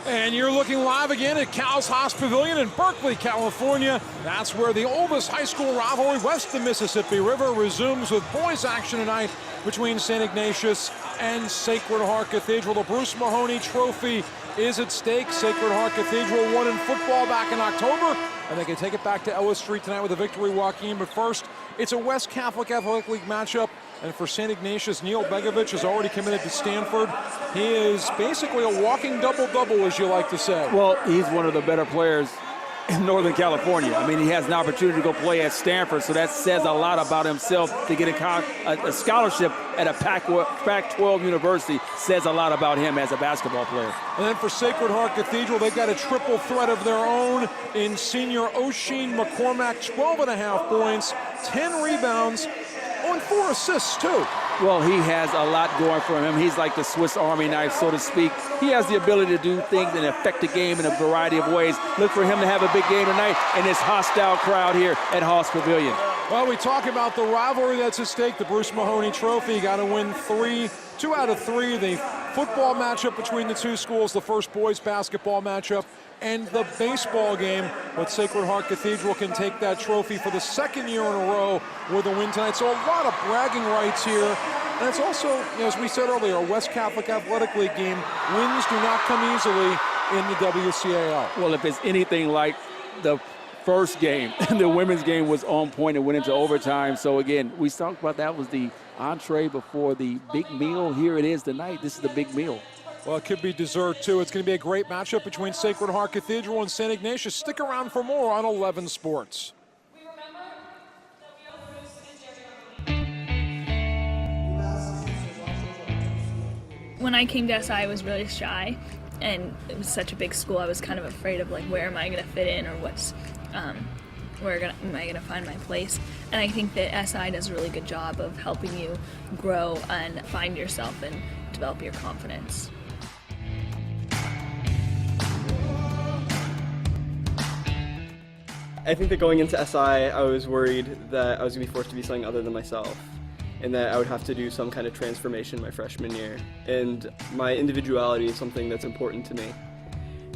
And you're looking live again at Cal's Haas Pavilion in Berkeley, California. That's where the oldest high school rivalry west of the Mississippi River resumes with boys action tonight between St. Ignatius and Sacred Heart Cathedral. The Bruce Mahoney Trophy is at stake. Sacred Heart Cathedral won in football back in October, and they can take it back to Ellis Street tonight with a victory walking in. But first, it's a West Catholic Athletic League matchup. And for St. Ignatius, Neil Begovich is already committed to Stanford. He is basically a walking double-double, as you like to say. Well, he's one of the better players in Northern California. I mean, he has an opportunity to go play at Stanford, so that says a lot about himself. To get a scholarship at a Pac-12 university says a lot about him as a basketball player. And then for Sacred Heart Cathedral, they've got a triple threat of their own in senior O'Sheen McCormack, 12.5 points, 10 rebounds, and 4 assists, too. Well, he has a lot going for him. He's like the Swiss Army knife, so to speak. He has the ability to do things and affect the game in a variety of ways. Look for him to have a big game tonight in this hostile crowd here at Haas Pavilion. Well, we talk about the rivalry that's at stake, the Bruce Mahoney Trophy. You got to win 2 out of 3. The football matchup between the two schools, the first boys basketball matchup, and the baseball game. But Sacred Heart Cathedral can take that trophy for the second year in a row with a win tonight. So a lot of bragging rights here. And it's also, as we said earlier, a West Catholic Athletic League game. Wins do not come easily in the WCAL. Well, if it's anything like the first game, the women's game was on point and went into overtime. So again, we talked about that was the entree before the big meal. Here it is tonight. This is the big meal. Well, it could be dessert, too. It's going to be a great matchup between Sacred Heart Cathedral and St. Ignatius. Stick around for more on 11 Sports. When I came to SI, I was really shy, and it was such a big school. I was kind of afraid of, like, where am I going to fit in, or where am I going to find my place? And I think that SI does a really good job of helping you grow and find yourself and develop your confidence. I think that going into SI, I was worried that I was going to be forced to be something other than myself, and that I would have to do some kind of transformation my freshman year. And my individuality is something that's important to me.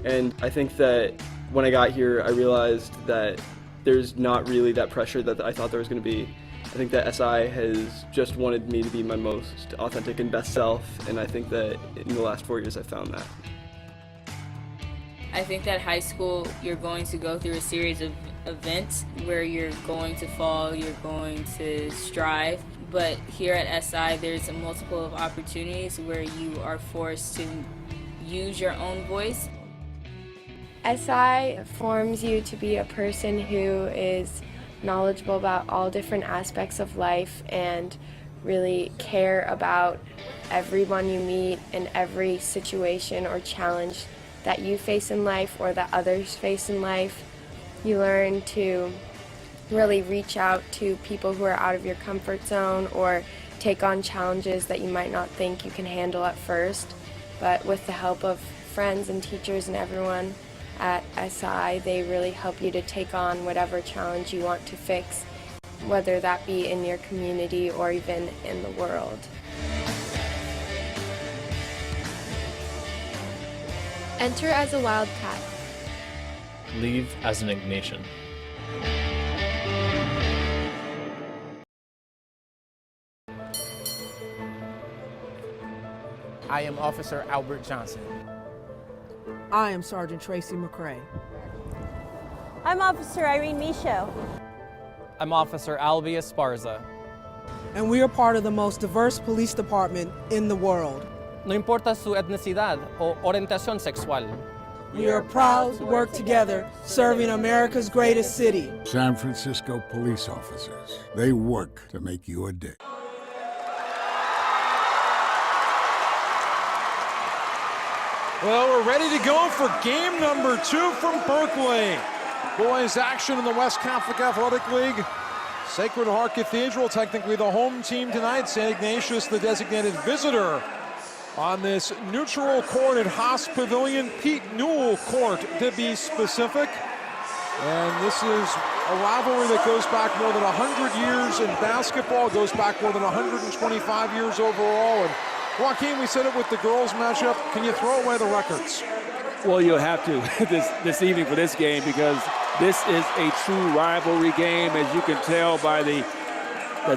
And I think that when I got here, I realized that there's not really that pressure that I thought there was going to be. I think that SI has just wanted me to be my most authentic and best self, and I think that in the last 4 years I've found that. I think that high school, you're going to go through a series of events where you're going to fall, you're going to strive, but here at SI there's a multiple of opportunities where you are forced to use your own voice. SI forms you to be a person who is knowledgeable about all different aspects of life and really care about everyone you meet and every situation or challenge that you face in life or that others face in life. You learn to really reach out to people who are out of your comfort zone or take on challenges that you might not think you can handle at first. But with the help of friends and teachers and everyone at SI, they really help you to take on whatever challenge you want to fix, whether that be in your community or even in the world. Enter as a Wildcat. Leave as an Ignatian. I am Officer Albert Johnson. I am Sergeant Tracy McCray. I'm Officer Irene Michaud. I'm Officer Albia Esparza. And we are part of the most diverse police department in the world. No importa su etnicidad o orientación sexual. We are proud to work together, serving America's greatest city. San Francisco police officers. They work to make you a day. Well, we're ready to go for game number 2 from Berkeley. Boys action in the West Catholic Athletic League. Sacred Heart Cathedral, technically the home team tonight. St. Ignatius, the designated visitor on this neutral court at Haas Pavilion, Pete Newell Court to be specific. And this is a rivalry that goes back more than 100 years in basketball, goes back more than 125 years overall. And Joaquin, we said it with the girls matchup. Can you throw away the records? Well, you'll have to this evening for this game, because this is a true rivalry game, as you can tell by the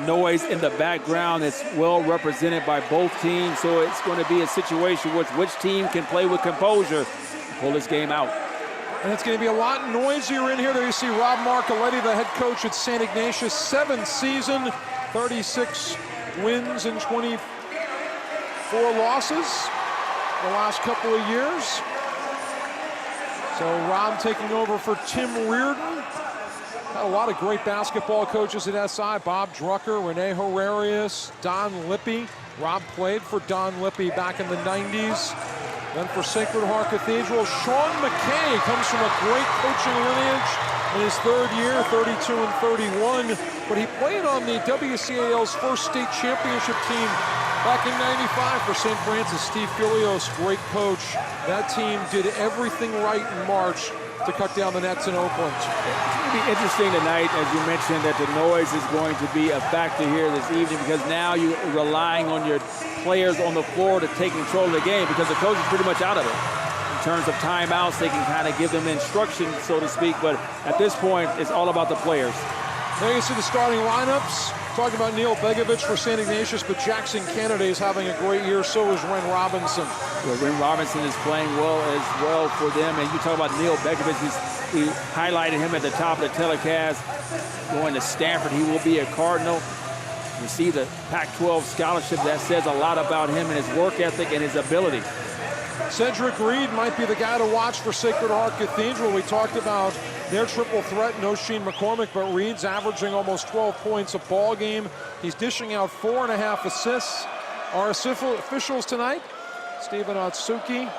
noise in the background. It's well represented by both teams, so it's going to be a situation which team can play with composure and pull this game out. And it's going to be a lot noisier in here. There you see Rob Marcoletti, the head coach at St. Ignatius, 7th season, 36 wins and 24 losses the last couple of years. So Rob taking over for Tim Reardon. Had a lot of great basketball coaches at SI. Bob Drucker, Rene Herrerius, Don Lippy. Rob played for Don Lippy back in the 90s. Then for Sacred Heart Cathedral, Sean McKay comes from a great coaching lineage in his 3rd year, 32 and 31. But he played on the WCAL's first state championship team back in 95 for St. Francis. Steve Filios, great coach. That team did everything right in March to cut down the nets in Oakland. It's going to be interesting tonight, as you mentioned, that the noise is going to be a factor here this evening, because now you're relying on your players on the floor to take control of the game, because the coach is pretty much out of it. In terms of timeouts, they can kind of give them instruction, so to speak, but at this point, it's all about the players. There you see the starting lineups. Talking about Neil Begovic for St. Ignatius, but Jackson Kennedy is having a great year. So is Ren Robinson. Well, Ren Robinson is playing well as well for them. And you talk about Neil Begovic, we highlighted him at the top of the telecast. Going to Stanford, he will be a Cardinal. Received a Pac-12 scholarship. That says a lot about him and his work ethic and his ability. Cedric Reed might be the guy to watch for Sacred Heart Cathedral. We talked about their triple threat, Osheen McCormick, but Reed's averaging almost 12 points a ball game. He's dishing out 4.5 assists. Our officials tonight, Stephen Otsuki,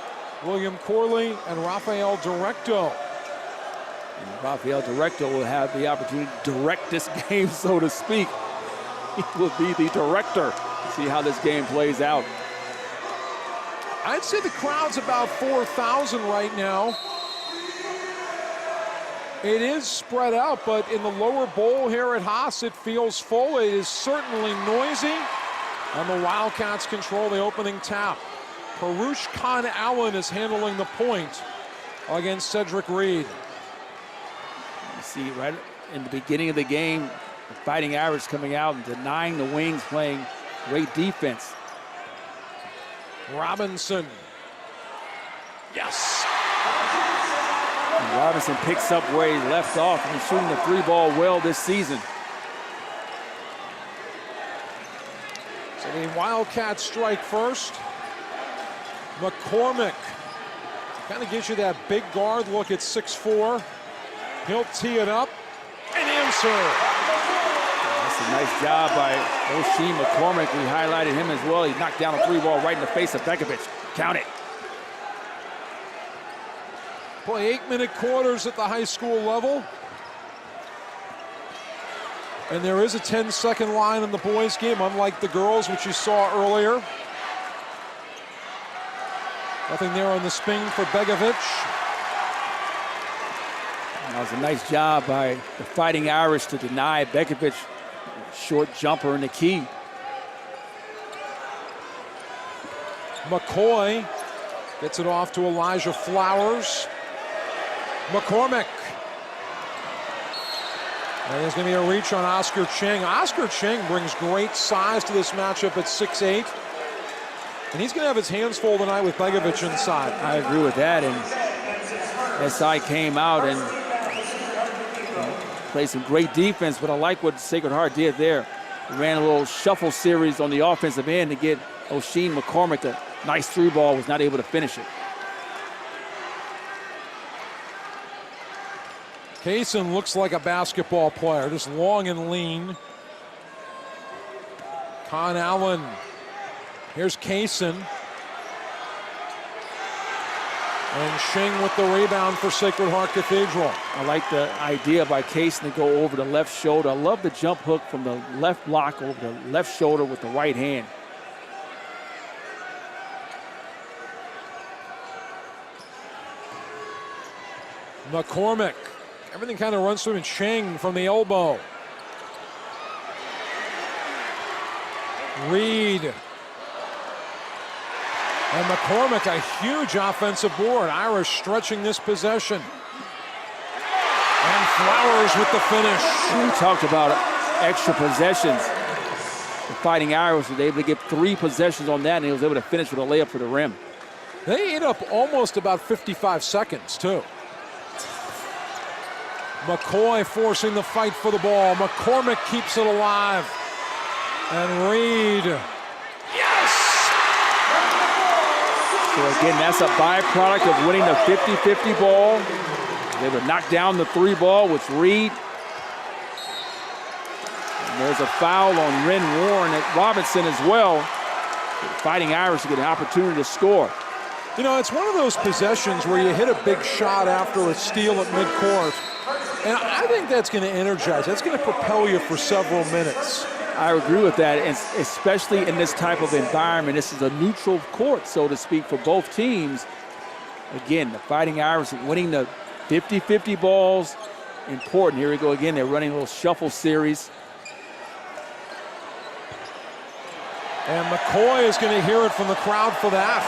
William Corley, and Rafael Directo. And Rafael Directo will have the opportunity to direct this game, so to speak. He will be the director. See how this game plays out. I'd say the crowd's about 4,000 right now. It is spread out, but in the lower bowl here at Haas, it feels full. It is certainly noisy. And the Wildcats control the opening tap. Parush Khan Allen is handling the point against Cedric Reed. You see right in the beginning of the game, the Fighting Irish coming out and denying the Wings playing great defense. Robinson. Yes. And Robinson picks up where he left off, and he's shooting the 3-ball well this season. So the Wildcats strike first. McCormick kind of gives you that big guard look at 6'4". He'll tee it up and answer. That's a nice job by Osheen McCormick. We highlighted him as well. He knocked down a 3-ball right in the face of Begovic. Count it. Play 8-minute quarters at the high school level. And there is a 10-second line in the boys' game, unlike the girls, which you saw earlier. Nothing there on the spin for Begovic. That was a nice job by the Fighting Irish to deny Begovic. Short jumper in the key. McCoy gets it off to Elijah Flowers. McCormick. And there's going to be a reach on Oscar Cheng. Oscar Cheng brings great size to this matchup at 6'8". And he's going to have his hands full tonight with Begovic inside. I agree with that. And SI came out and played some great defense, but I like what Sacred Heart did there. Ran a little shuffle series on the offensive end to get Osheen McCormick a nice 3-ball, was not able to finish it. Kaysen looks like a basketball player, just long and lean. Con Allen. Here's Kaysen. And Shing with the rebound for Sacred Heart Cathedral. I like the idea by Kaysen to go over the left shoulder. I love the jump hook from the left block over the left shoulder with the right hand. McCormick. Everything kind of runs through him. Cheng from the elbow. And McCormick, a huge offensive board. Irish stretching this possession. And Flowers with the finish. We talked about extra possessions. The Fighting Irish was able to get 3 possessions on that, and he was able to finish with a layup for the rim. They ate up almost about 55 seconds, too. McCoy forcing the fight for the ball. McCormick keeps it alive. And Reed. Yes! So again, that's a byproduct of winning the 50-50 ball. They would knock down the 3 ball with Reed. And there's a foul on Ren Warren at Robinson as well. The Fighting Irish get an opportunity to score. You know, it's one of those possessions where you hit a big shot after a steal at midcourt. And I think that's going to energize. That's going to propel you for several minutes. I agree with that, and especially in this type of environment. This is a neutral court, so to speak, for both teams. Again, the Fighting Irish winning the 50-50 balls. Important. Here we go again. They're running a little shuffle series. And McCoy is going to hear it from the crowd for that.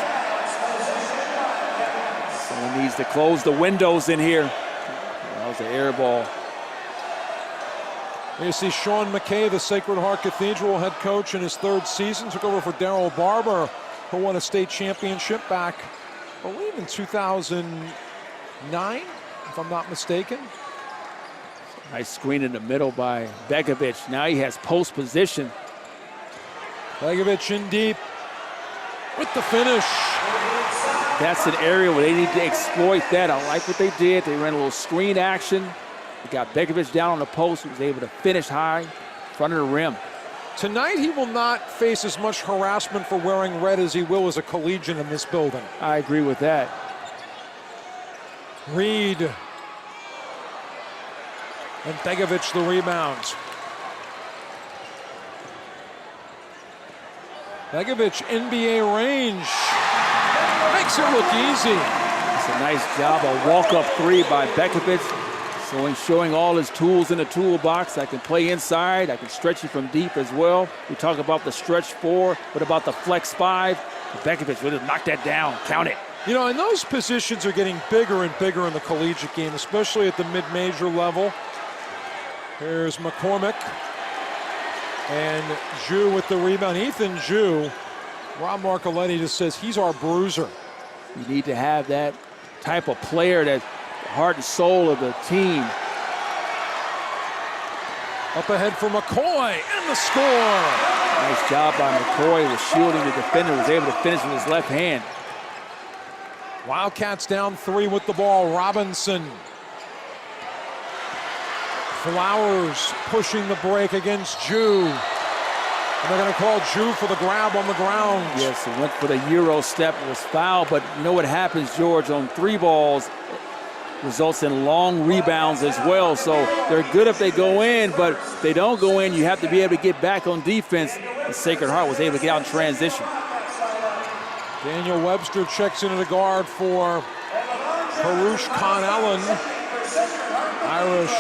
Someone needs to close the windows in here. That was an air ball. You see Sean McKay, the Sacred Heart Cathedral head coach in his 3rd season, took over for Darryl Barber, who won a state championship back, I believe, in 2009, if I'm not mistaken. Nice screen in the middle by Begovic. Now he has post position. Begovic in deep with the finish. That's an area where they need to exploit that. I like what they did. They ran a little screen action. They got Begovic down on the post. He was able to finish high in front of the rim. Tonight he will not face as much harassment for wearing red as he will as a collegian in this building. I agree with that. Reed. And Begovic the rebound. Begovic, NBA range. Makes it look easy. It's a nice job, a walk-up 3 by Begovic. So he's showing all his tools in the toolbox. I can play inside. I can stretch you from deep as well. We talk about the stretch 4. What about the flex 5? Begovic really knocked that down. Count it. You know, and those positions are getting bigger and bigger in the collegiate game, especially at the mid-major level. Here's McCormick. And Jew with the rebound. Ethan Jew. Rob Marcoletti just says he's our bruiser. You need to have that type of player, that heart and soul of the team. Up ahead for McCoy, and the score. Nice job by McCoy with shielding the defender, was able to finish with his left hand. Wildcats down 3 with the ball. Robinson. Flowers pushing the break against Jew. And they're going to call Jew for the grab on the ground. Yes, he went for the Euro step. It was fouled, but you know what happens, George, on 3 balls, results in long rebounds as well. So they're good if they go in, but if they don't go in, you have to be able to get back on defense. The Sacred Heart was able to get out in transition. Daniel Webster checks into the guard for Harush Khan Allen. Irish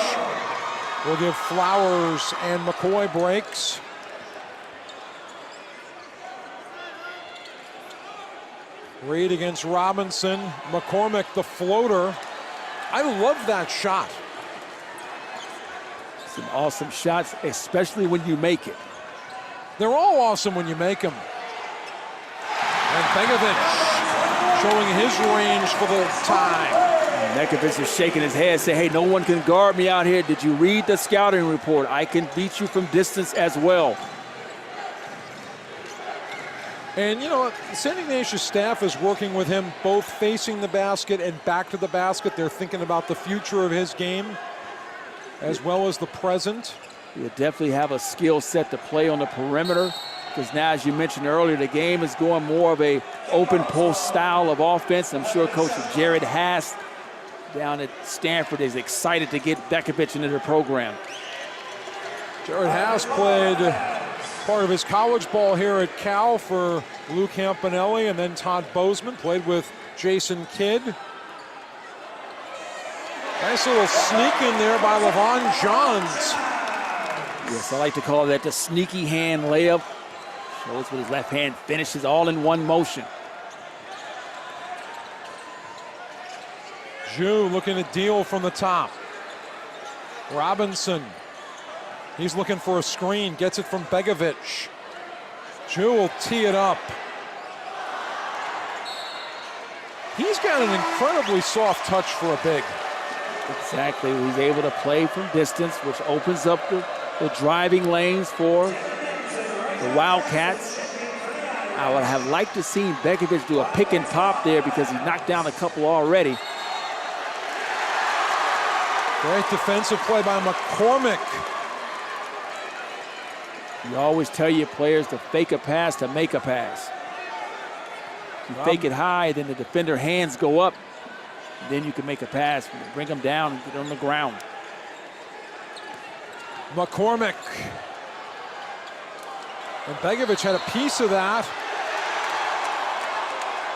will give Flowers and McCoy breaks. Reed against Robinson. McCormick, the floater. I love that shot. Some awesome shots, especially when you make it. They're all awesome when you make them. And Begovic showing his range for the tie. Begovic is shaking his head, saying, hey, no one can guard me out here. Did you read the scouting report? I can beat you from distance as well. And, you know, St. Ignatius staff is working with him both facing the basket and back to the basket. They're thinking about the future of his game as well as the present. He'll definitely have a skill set to play on the perimeter, because now, as you mentioned earlier, the game is going more of a open post style of offense. I'm sure Coach Jared Haas down at Stanford is excited to get Begovic into the program. Jared Haas played part of his college ball here at Cal for Lou Campanelli, and then Todd Bozeman played with Jason Kidd. Nice little sneak in there by LaVon Johns. Yes, I like to call that the sneaky hand layup. Shows with his left hand, finishes all in one motion. Jew looking to deal from the top. Robinson, he's looking for a screen, gets it from Begovic. Jew will tee it up. He's got an incredibly soft touch for a big. Exactly, he's able to play from distance, which opens up the driving lanes for the Wildcats. I would have liked to see Begovic do a pick and pop there because he knocked down a couple already. Great defensive play by McCormick. You always tell your players to fake a pass to make a pass. You fake it high, then the defender hands go up. Then you can make a pass, bring them down and get on the ground. McCormick. And Begovic had a piece of that.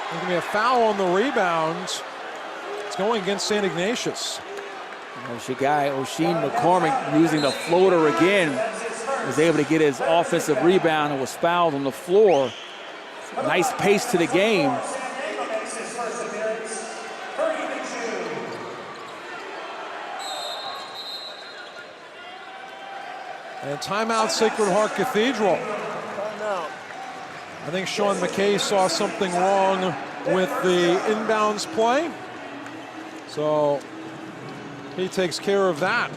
There's going to be a foul on the rebound. It's going against St. Ignatius. There's your guy, Oshin McCormick, using the floater again. Was able to get his offensive rebound and was fouled on the floor. Nice pace to the game. And timeout, Sacred Heart Cathedral. I think Sean McKay saw something wrong with the inbounds play. So he takes care of that.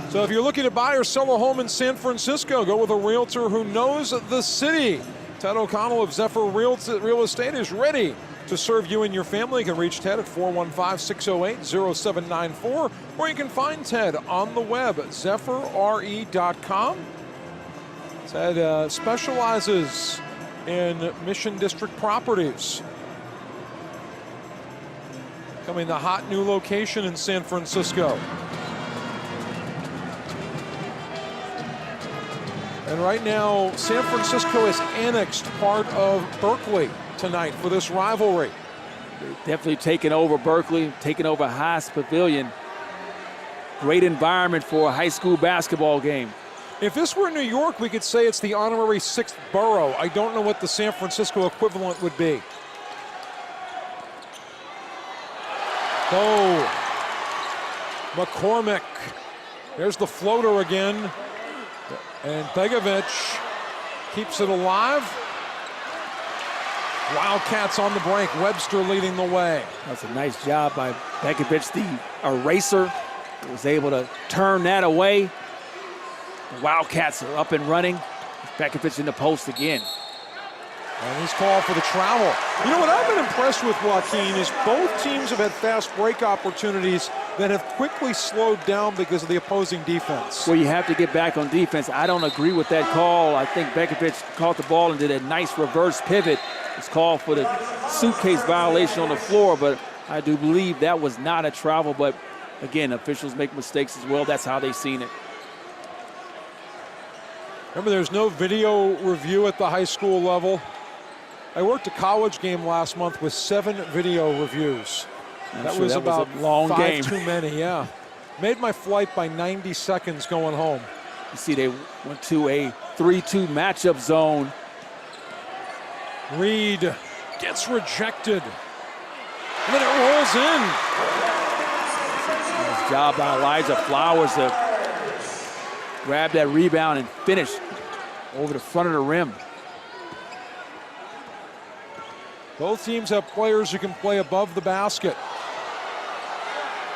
So if you're looking to buy or sell a home in San Francisco, go with a realtor who knows the city. Ted O'Connell of Zephyr Real Estate is ready to serve you and your family. You can reach Ted at 415-608-0794, or you can find Ted on the web at zephyrre.com. Ted specializes in Mission District properties. Coming to a hot new location in San Francisco. And right now, San Francisco has annexed part of Berkeley tonight for this rivalry. Definitely taking over Berkeley, taking over Haas Pavilion. Great environment for a high school basketball game. If this were New York, we could say it's the honorary 6th borough. I don't know what the San Francisco equivalent would be. Oh, McCormick. There's the floater again. And Begovic keeps it alive. Wildcats on the break. Webster leading the way. That's a nice job by Begovic, the eraser. Was able to turn that away. The Wildcats are up and running. Begovic in the post again. And he's called for the travel. You know what I've been impressed with, Joaquin, is both teams have had fast break opportunities that have quickly slowed down because of the opposing defense. Well, you have to get back on defense. I don't agree with that call. I think Begovic caught the ball and did a nice reverse pivot. It's called for the suitcase violation on the floor, but I do believe that was not a travel. But again, officials make mistakes as well. That's how they've seen it. Remember, there's no video review at the high school level. I worked a college game last month with 7 video reviews. That was about a long 5 game. too many, yeah. Made my flight by 90 seconds going home. You see they went to a 3-2 matchup zone. Reed gets rejected. And then it rolls in. Nice job by Elijah Flowers to grab that rebound and finish over the front of the rim. Both teams have players who can play above the basket.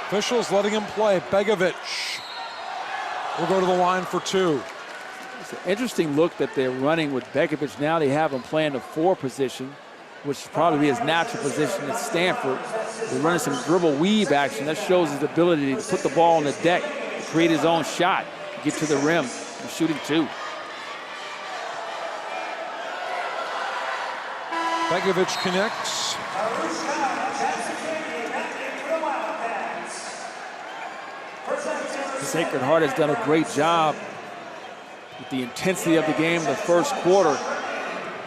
Officials letting him play. Begovic will go to the line for 2. It's an interesting look that they're running with Begovic. Now they have him playing the 4 position, which would probably be his natural position at Stanford. They're running some dribble weave action. That shows his ability to put the ball on the deck, create his own shot, get to the rim, and shooting 2. Begovic connects. Sacred Heart has done a great job with the intensity of the game in the first quarter.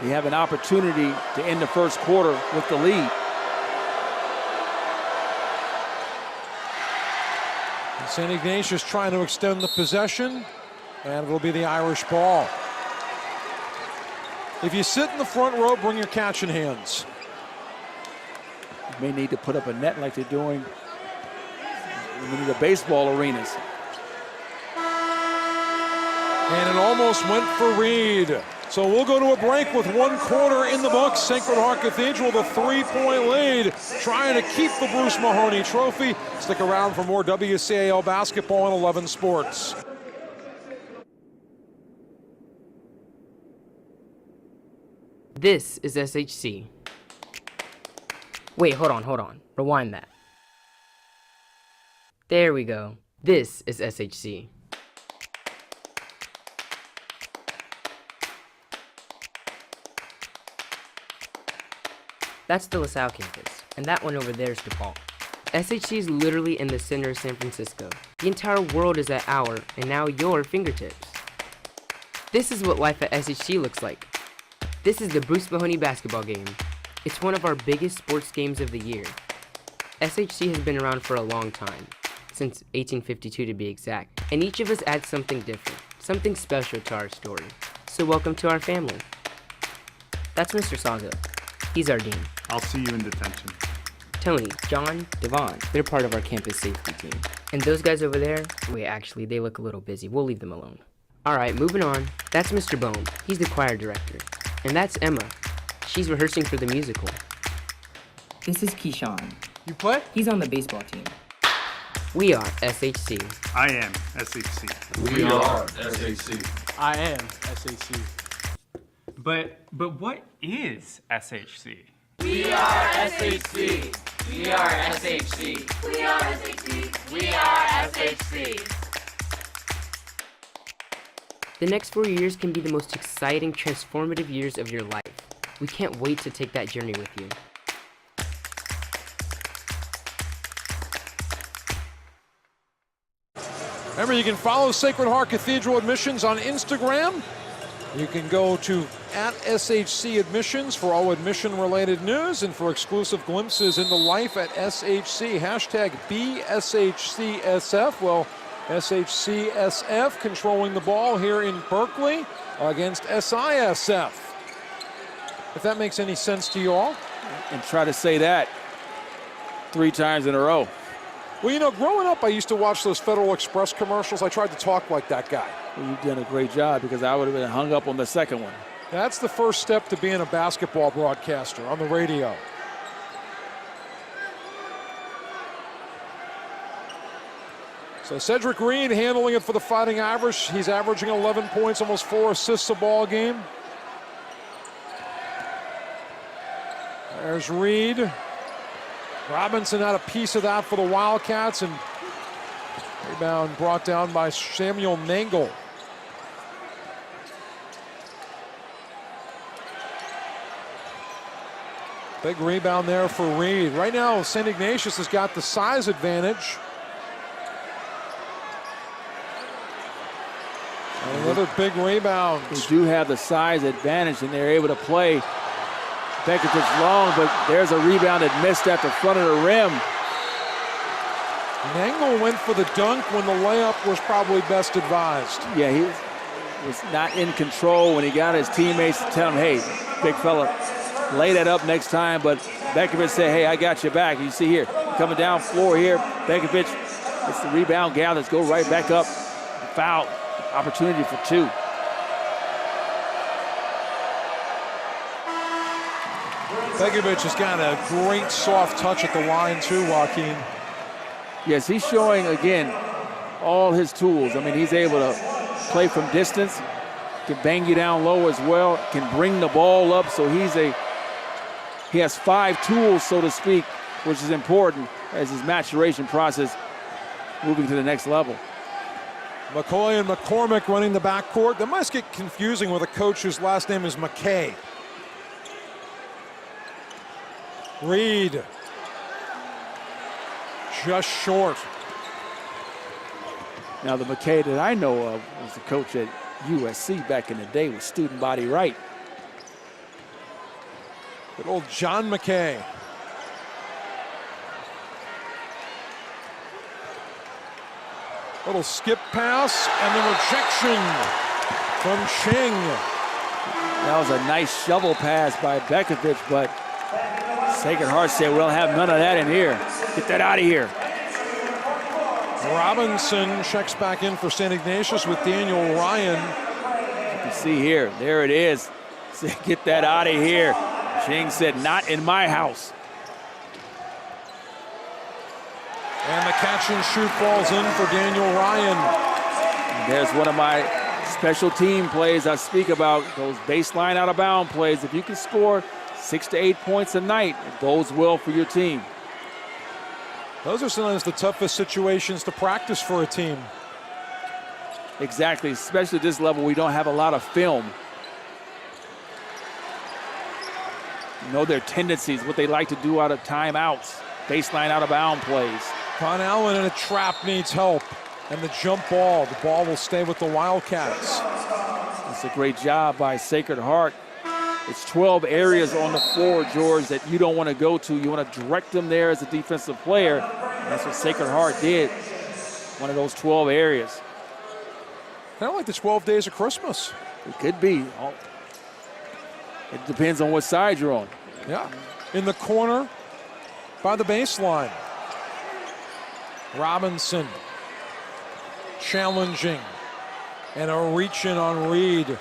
They have an opportunity to end the first quarter with the lead. St. Ignatius trying to extend the possession, and it'll be the Irish ball. If you sit in the front row, bring your catching hands. May need to put up a net like they're doing in the baseball arenas. And it almost went for Reed. So we'll go to a break with 1 quarter in the books. Sacred Heart Cathedral, the 3-point lead, trying to keep the Bruce Mahoney Trophy. Stick around for more WCAL basketball on 11 Sports. This is SHC. Wait, hold on. Rewind that. There we go. This is SHC. That's the LaSalle campus, and that one over there is DePaul. SHC is literally in the center of San Francisco. The entire world is at our, and now your, fingertips. This is what life at SHC looks like. This is the Bruce Mahoney basketball game. It's one of our biggest sports games of the year. SHC has been around for a long time, since 1852 to be exact, and each of us adds something different, something special to our story. So welcome to our family. That's Mr. Saga. He's our dean. I'll see you in detention. Tony, John, Devon, they're part of our campus safety team. And those guys over there, wait, actually, they look a little busy. We'll leave them alone. All right, moving on. That's Mr. Bone. He's the choir director. And that's Emma. She's rehearsing for the musical. This is Keyshawn. You play? He's on the baseball team. We are SHC. I am SHC. We are SHC. I am SHC. But what is SHC? We are SHC. We are SHC. We are SHC. We are SHC. The next 4 years can be the most exciting, transformative years of your life. We can't wait to take that journey with you. Remember, you can follow Sacred Heart Cathedral Admissions on Instagram. You can go to @SHC Admissions for all admission-related news and for exclusive glimpses into life at SHC. Hashtag BSHCSF. Well, SHCSF controlling the ball here in Berkeley against SISF. If that makes any sense to you all. And try to say that 3 times in a row. Well, you know, growing up, I used to watch those Federal Express commercials. I tried to talk like that guy. Well, you've done a great job because I would have been hung up on the second one. That's the first step to being a basketball broadcaster on the radio. So Cedric Reed handling it for the Fighting Irish. He's averaging 11 points, almost 4 assists a ball game. There's Reed. Robinson had a piece of that for the Wildcats, and rebound brought down by Samuel Nangle. Big rebound there for Reed. Right now, St. Ignatius has got the size advantage. And another big rebound. They do have the size advantage, and they're able to play Bekovich long, but there's a rebound that missed at the front of the rim. Nangle went for the dunk when the layup was probably best advised. Yeah, he was not in control when he got his teammates to tell him, hey, big fella, lay that up next time, but Bekovich said, hey, I got your back. You see here, coming down floor here, Bekovich gets the rebound, gathers, go right back up, foul, opportunity for 2. Begovic has got a great soft touch at the line too, Joaquin. Yes, he's showing, again, all his tools. I mean, he's able to play from distance, can bang you down low as well, can bring the ball up, so he has 5 tools, so to speak, which is important as his maturation process moving to the next level. McCoy and McCormick running the backcourt. That must get confusing with a coach whose last name is McKay. Reed, just short. Now the McKay that I know of was the coach at USC back in the day with Student Body Right. Good old John McKay. Little skip pass and the rejection from Ching. That was a nice shovel pass by Bekovich, but Sacred Heart said, we'll have none of that in here. Get that out of here. Robinson checks back in for St. Ignatius with Daniel Ryan. You can see here, there it is. Get that out of here. Ching said, not in my house. And the catch and shoot falls in for Daniel Ryan. And there's one of my special team plays I speak about, those baseline out of bound plays. If you can score 6 to 8 points a night, it bodes well for your team. Those are sometimes the toughest situations to practice for a team. Exactly, especially at this level, we don't have a lot of film. You know their tendencies, what they like to do out of timeouts, baseline out of bound plays. Con Allen in a trap needs help. And the jump ball, the ball will stay with the Wildcats. That's a great job by Sacred Heart. It's 12 areas on the floor, George, that you don't want to go to. You want to direct them there as a defensive player. And that's what Sacred Heart did, one of those 12 areas. Kind of like the 12 days of Christmas. It could be. It depends on what side you're on. Yeah. In the corner by the baseline. Robinson challenging and a reach in on Reed.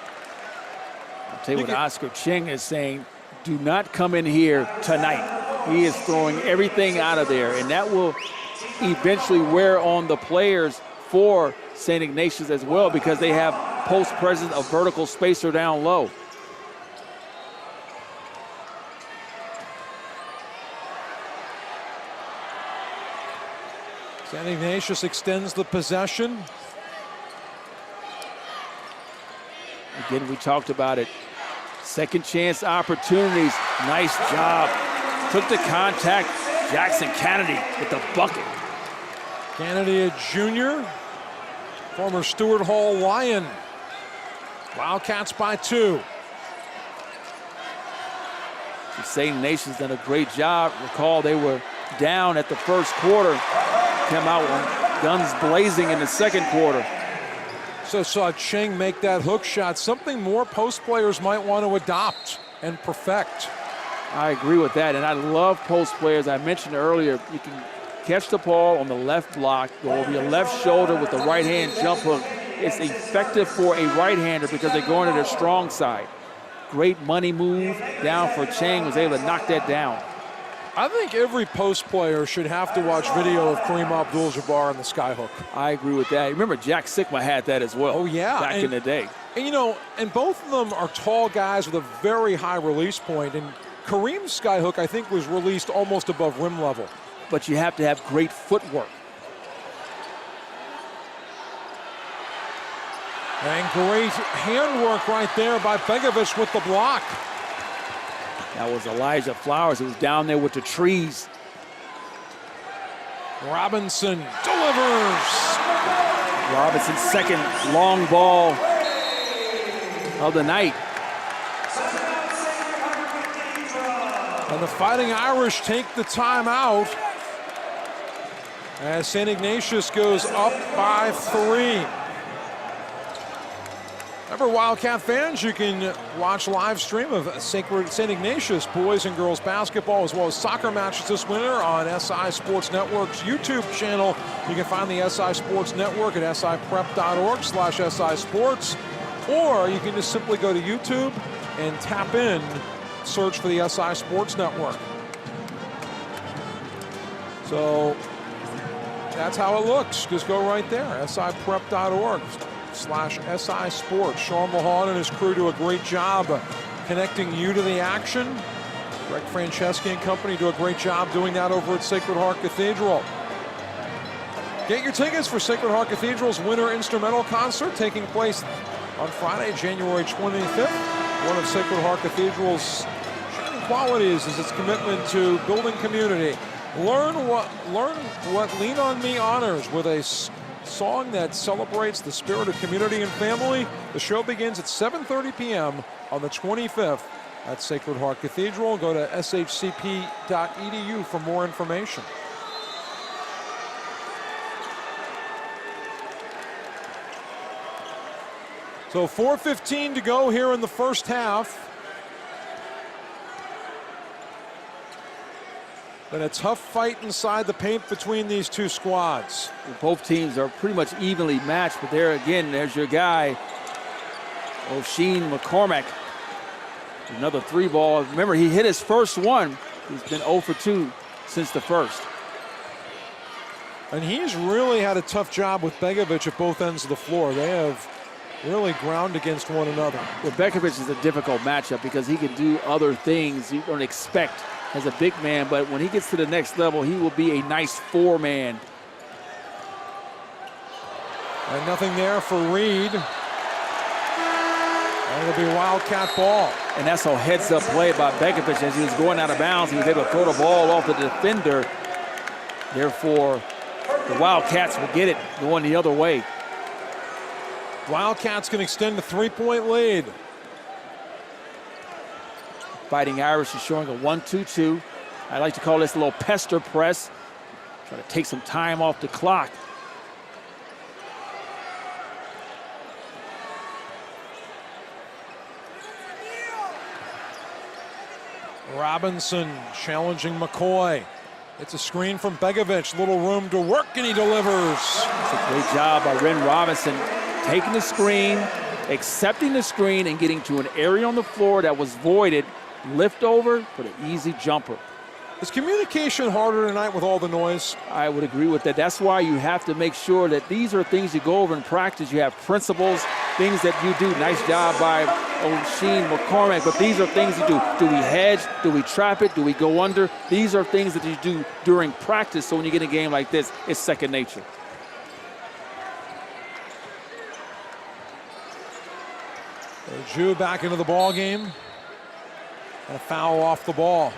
I'll tell you what Oscar Ching is saying, do not come in here tonight. He is throwing everything out of there, and that will eventually wear on the players for St. Ignatius as well, because they have post presence, a vertical spacer down low. St. Ignatius extends the possession. Again, we talked about it. Second chance opportunities. Nice job. Took the contact. Jackson Kennedy with the bucket. Kennedy, a junior. Former Stewart Hall Lion. Wildcats by 2. St. Ignatius done a great job. Recall they were down at the first quarter. Came out with guns blazing in the second quarter. So saw Ching make that hook shot, something more post players might want to adopt and perfect. I agree with that, and I love post players. I mentioned earlier, you can catch the ball on the left block, go over your left shoulder with the right hand jump hook. It's effective for a right-hander because they go into their strong side. Great money move down for Chang, was able to knock that down. I think every post player should have to watch video of Kareem Abdul-Jabbar on the skyhook. I agree with that. Remember, Jack Sikma had that as well. Oh, yeah. Back in the day. And, you know, and both of them are tall guys with a very high release point. And Kareem's skyhook, I think, was released almost above rim level. But you have to have great footwork. And great handwork right there by Begovic with the block. That was Elijah Flowers, who was down there with the trees. Robinson delivers. Robinson's second long ball of the night. And the Fighting Irish take the timeout as St. Ignatius goes up by 3. Remember, Wildcat fans, you can watch live stream of St. Ignatius boys and girls basketball as well as soccer matches this winter on SI Sports Network's YouTube channel. You can find the SI Sports Network at siprep.org/SI Sports, or you can just simply go to YouTube and tap in, search for the SI Sports Network. So that's how it looks. Just go right there, siprep.org/SI Sports. Sean Mahan and his crew do a great job connecting you to the action. Greg Franceschi and company do a great job doing that over at Sacred Heart Cathedral. Get your tickets for Sacred Heart Cathedral's Winter Instrumental Concert taking place on Friday, January 25th. One of Sacred Heart Cathedral's shining qualities is its commitment to building community. Learn what Lean On Me honors with a song that celebrates the spirit of community and family. The show begins at 7:30 p.m. on the 25th at Sacred Heart Cathedral. Go to shcp.edu for more information. So 4:15 to go here in the first half. Been a tough fight inside the paint between these two squads. Both teams are pretty much evenly matched, but there again, there's your guy, O'Sheen McCormack. Another 3-ball. Remember, he hit his first one. He's been 0 for 2 since the first. And he's really had a tough job with Begovic at both ends of the floor. They have really ground against one another. Well, Begovic is a difficult matchup because he can do other things you don't expect as a big man, but when he gets to the next level, he will be a nice 4-man. And nothing there for Reed. And it'll be a Wildcat ball. And that's a heads-up play by Begovic. As he was going out of bounds, he was able to throw the ball off the defender. Therefore, the Wildcats will get it going the other way. Wildcats can extend a 3-point lead. Fighting Irish is showing a 1-2-2. I like to call this a little pester press. Try to take some time off the clock. Robinson challenging McCoy. It's a screen from Begovic. Little room to work, and he delivers. It's a great job by Ren Robinson, taking the screen, accepting the screen, and getting to an area on the floor that was voided. Lift over for the easy jumper. Is communication harder tonight with all the noise? I would agree with that. That's why you have to make sure that these are things you go over in practice. You have principles, things that you do. Nice job by O'Sheen McCormack, but these are things you do. Do we hedge? Do we trap it? Do we go under? These are things that you do during practice, so when you get a game like this, it's second nature. Jew back into the ball game. And a foul off the ball.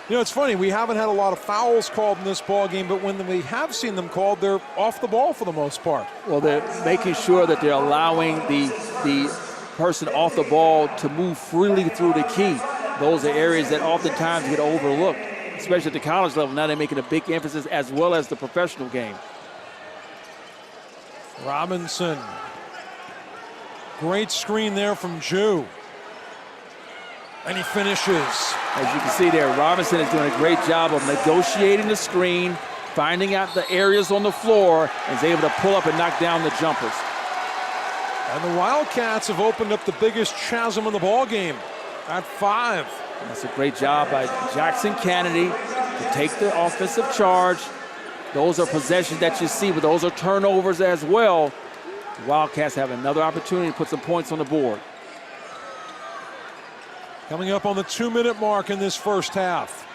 You know, it's funny, we haven't had a lot of fouls called in this ball game, but when we have seen them called, they're off the ball for the most part. Well, they're making sure that they're allowing the person off the ball to move freely through the key. Those are areas that oftentimes get overlooked, especially at the college level. Now they're making a big emphasis as well as the professional game. Robinson. Great screen there from Jew. And he finishes. As you can see there, Robinson is doing a great job of negotiating the screen, finding out the areas on the floor, and is able to pull up and knock down the jumpers. And the Wildcats have opened up the biggest chasm in the ball game at 5. That's a great job by Jackson Kennedy to take the offensive charge. Those are possessions that you see, but those are turnovers as well. The Wildcats have another opportunity to put some points on the board. Coming up on the 2-minute mark in this first half.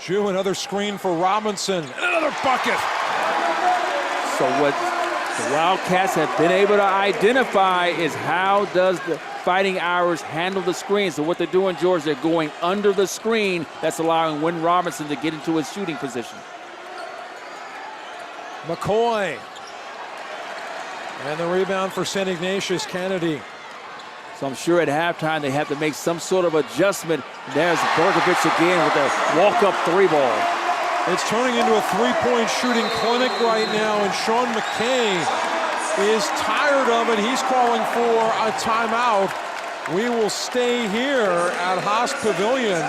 Jew, another screen for Robinson, and another bucket. So what the Wildcats have been able to identify is how does the Fighting Irish handle the screen. So what they're doing, George, they're going under the screen. That's allowing Wynn Robinson to get into his shooting position. McCoy. And the rebound for St. Ignatius, Kennedy. So I'm sure at halftime they have to make some sort of adjustment. There's Begovic again with a walk-up 3-ball. It's turning into a 3-point shooting clinic right now, and Sean McKay is tired of it. He's calling for a timeout. We will stay here at Haas Pavilion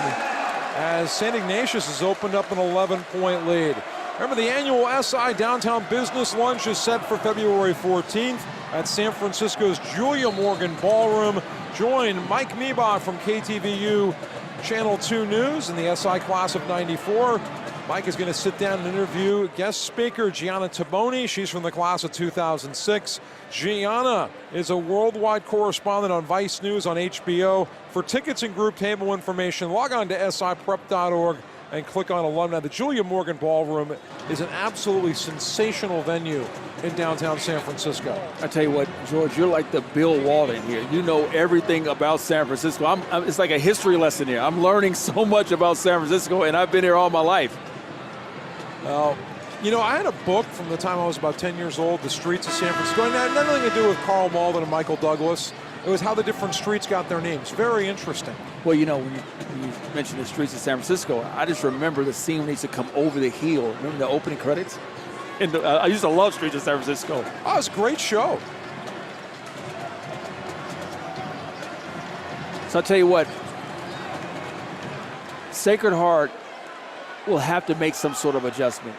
as St. Ignatius has opened up an 11-point lead. Remember, the annual SI Downtown Business Lunch is set for February 14th at San Francisco's Julia Morgan Ballroom. Join Mike Mebach from KTVU Channel 2 News in the SI class of 94. Mike is going to sit down and interview guest speaker Gianna Taboni. She's from the class of 2006. Gianna is a worldwide correspondent on Vice News on HBO. For tickets and group table information, log on to siprep.org and click on alumni. The Julia Morgan Ballroom is an absolutely sensational venue in downtown San Francisco. I tell you what, George, you're like the Bill Walton here. You know everything about San Francisco. It's like a history lesson here. I'm learning so much about San Francisco, and I've been here all my life. Well, you know, I had a book from the time I was about 10 years old, The Streets of San Francisco, and it had nothing to do with Carl Malden and Michael Douglas. It was how the different streets got their names. Very interesting. Well, you know, when you mentioned the streets of San Francisco, I just remember the scene when they used to come over the hill. Remember the opening credits? And I used to love Streets of San Francisco. Oh, it was a great show. So I'll tell you what, Sacred Heart will have to make some sort of adjustment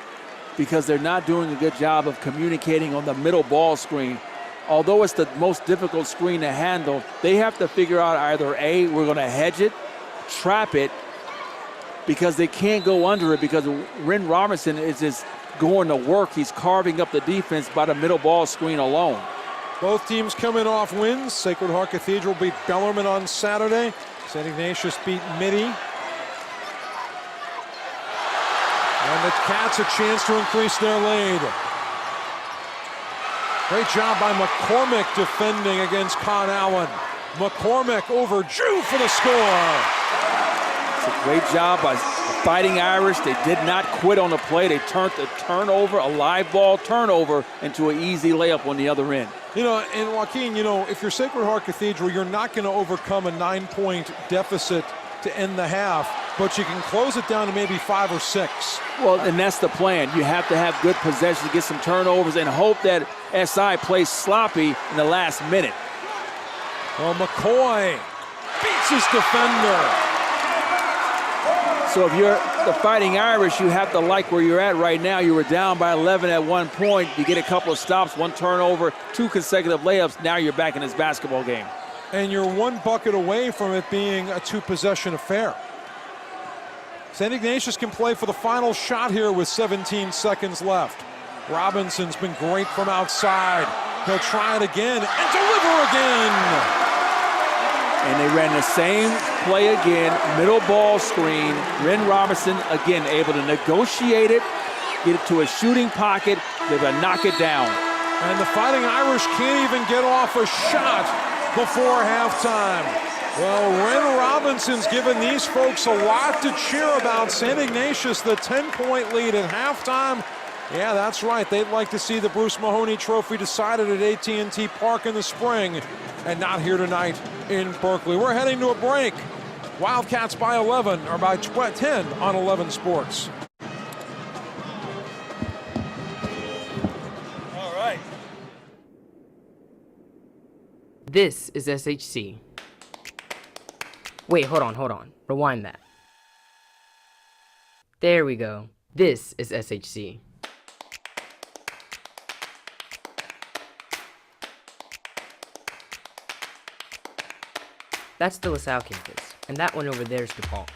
because they're not doing a good job of communicating on the middle ball screen. Although it's the most difficult screen to handle, they have to figure out either A, we're going to hedge it, trap it, because they can't go under it because Ren Robinson is just going to work. He's carving up the defense by the middle ball screen alone. Both teams coming off wins. Sacred Heart Cathedral beat Bellarmine on Saturday. St. Ignatius beat Mitty. And the Cats a chance to increase their lead. Great job by McCormick defending against Con Allen. McCormick over Drew for the score. It's a great job by the Fighting Irish. They did not quit on the play. They turned the turnover, a live ball turnover, into an easy layup on the other end. You know, and Joaquin, you know, if you're Sacred Heart Cathedral, you're not going to overcome a 9-point deficit to end the half, but you can close it down to maybe 5 or 6. Well, and that's the plan. You have to have good possession, get some turnovers, and hope that SI plays sloppy in the last minute. Well, McCoy beats his defender. So if you're the Fighting Irish, you have to like where you're at right now. You were down by 11 at one point. You get a couple of stops, 1 turnover, 2 consecutive layups. Now you're back in this basketball game. And you're 1 bucket away from it being a 2-possession affair. St. Ignatius can play for the final shot here with 17 seconds left. Robinson's been great from outside. He'll try it again and deliver again. And they ran the same play again, middle ball screen. Ren Robinson, again, able to negotiate it, get it to a shooting pocket, they're gonna knock it down. And the Fighting Irish can't even get off a shot before halftime. Well, Ren Robinson's given these folks a lot to cheer about. St. Ignatius, the 10-point lead at halftime. Yeah, that's right. They'd like to see the Bruce Mahoney Trophy decided at AT&T Park in the spring and not here tonight in Berkeley. We're heading to a break. Wildcats by 11 or by 10 on 11 Sports. All right. This is SHC. Wait, hold on. Rewind that. There we go. This is SHC. That's the LaSalle campus, and that one over there is DePaul.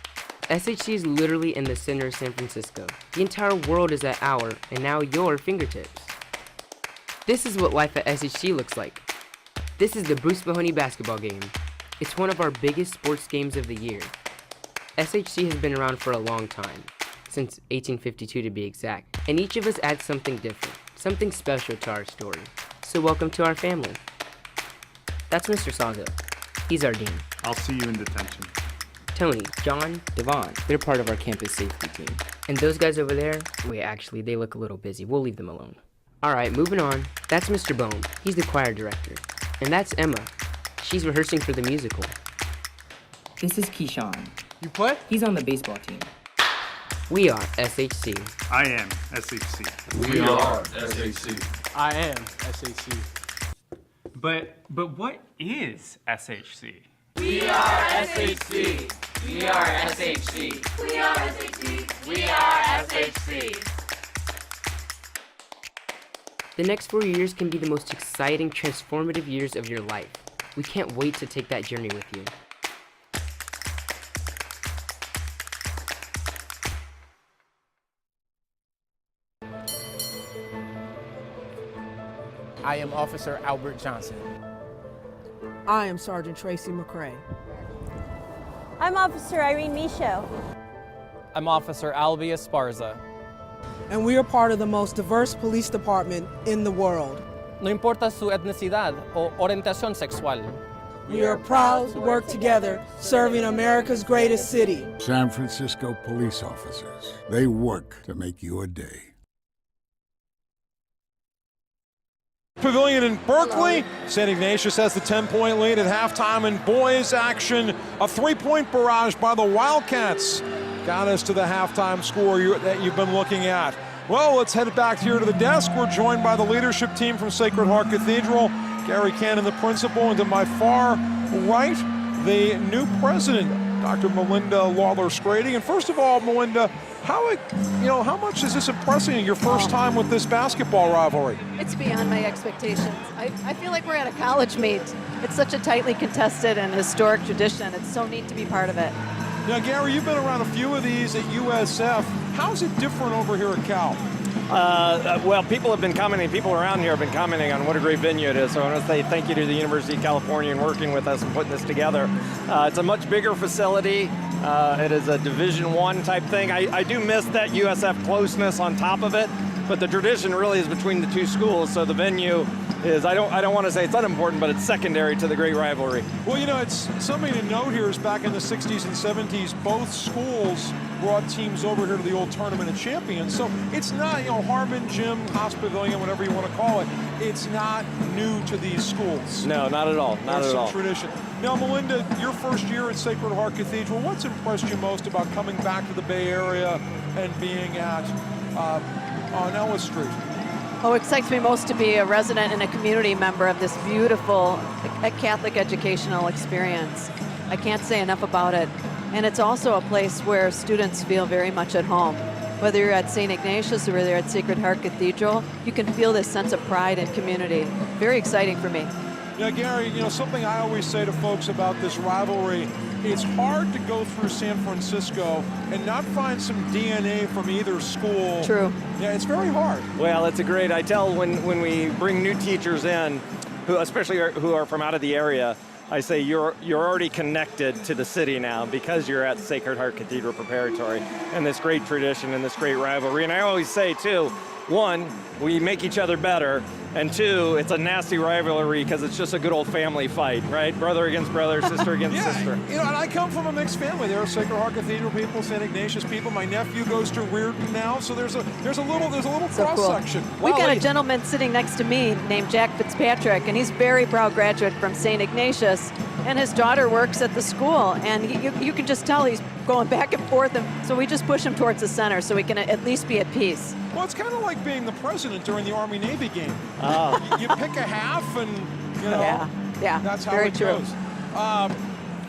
SHC is literally in the center of San Francisco. The entire world is at our, and now your, fingertips. This is what life at SHC looks like. This is the Bruce Mahoney basketball game. It's one of our biggest sports games of the year. SHC has been around for a long time, since 1852 to be exact, and each of us adds something different, something special to our story. So welcome to our family. That's Mr. Sazo. He's our dean. I'll see you in detention. Tony, John, Devon, they're part of our campus safety team. And those guys over there, wait, actually, they look a little busy. We'll leave them alone. All right, moving on. That's Mr. Bone. He's the choir director. And that's Emma. She's rehearsing for the musical. This is Keyshawn. You play? He's on the baseball team. We are SHC. I am SHC. We are SHC. I am SHC. But what is SHC? We are SHC. We are SHC. We are SHC. We are SHC. The next 4 years can be the most exciting, transformative years of your life. We can't wait to take that journey with you. I am Officer Albert Johnson. I am Sergeant Tracy McCrae. I'm Officer Irene Michaud. I'm Officer Albie Esparza. And we are part of the most diverse police department in the world. No importa su etnicidad o orientación sexual. We are proud to work together, serving America's greatest city. San Francisco police officers. They work to make your day. Pavilion in Berkeley. St. Ignatius has the 10-point lead at halftime in boys action. A 3-point barrage by the Wildcats got us to the halftime score that you've been looking at. Well, let's head back here to the desk. We're joined by the leadership team from Sacred Heart Cathedral. Gary Cannon, the principal, and to my far right, the new president Dr. Melinda Lawler-Scrady. And first of all, Melinda, how much is this impressing you your first time with this basketball rivalry? It's beyond my expectations. I feel like we're at a college meet. It's such a tightly contested and historic tradition. It's so neat to be part of it. Now, Gary, you've been around a few of these at USF. How's it different over here at Cal? Well, people around here have been commenting on what a great venue it is. So I want to say thank you to the University of California and working with us and putting this together. It's a much bigger facility. It is a Division I type thing. I do miss that USF closeness on top of it, but the tradition really is between the two schools. So the venue is, I don't want to say it's unimportant, but it's secondary to the great rivalry. Well, it's something to note here is back in the 60s and 70s, both schools brought teams over here to the old Tournament of Champions. So it's not, Harmon, Gym, Haas Pavilion, whatever you want to call it, it's not new to these schools. No, not at all. Not There's at all. some tradition. Now, Melinda, your first year at Sacred Heart Cathedral, what's impressed you most about coming back to the Bay Area and being at on Ellis Street? Oh, it excites me most to be a resident and a community member of this beautiful Catholic educational experience. I can't say enough about it. And it's also a place where students feel very much at home. Whether you're at St. Ignatius or whether you're at Sacred Heart Cathedral, you can feel this sense of pride and community. Very exciting for me. Yeah, Gary, something I always say to folks about this rivalry, it's hard to go through San Francisco and not find some DNA from either school. True. Yeah, it's very hard. Well, it's I tell when we bring new teachers in, especially who are from out of the area, I say you're already connected to the city now because you're at Sacred Heart Cathedral Preparatory and this great tradition and this great rivalry. And I always say, too, one, we make each other better, and two, it's a nasty rivalry because it's just a good old family fight, right? Brother against brother, sister against sister. And I come from a mixed family. There are Sacred Heart Cathedral people, St. Ignatius people. My nephew goes to Reardon now, so there's a little So cross cool. section. We've got a gentleman sitting next to me named Jack Fitzpatrick, and he's a very proud graduate from St. Ignatius, and his daughter works at the school, and you can just tell he's going back and forth, and so we just push him towards the center so we can at least be at peace. Well, it's kind of like being the president during the Army-Navy game. Oh. You pick a half and, Yeah, that's how very it true. goes.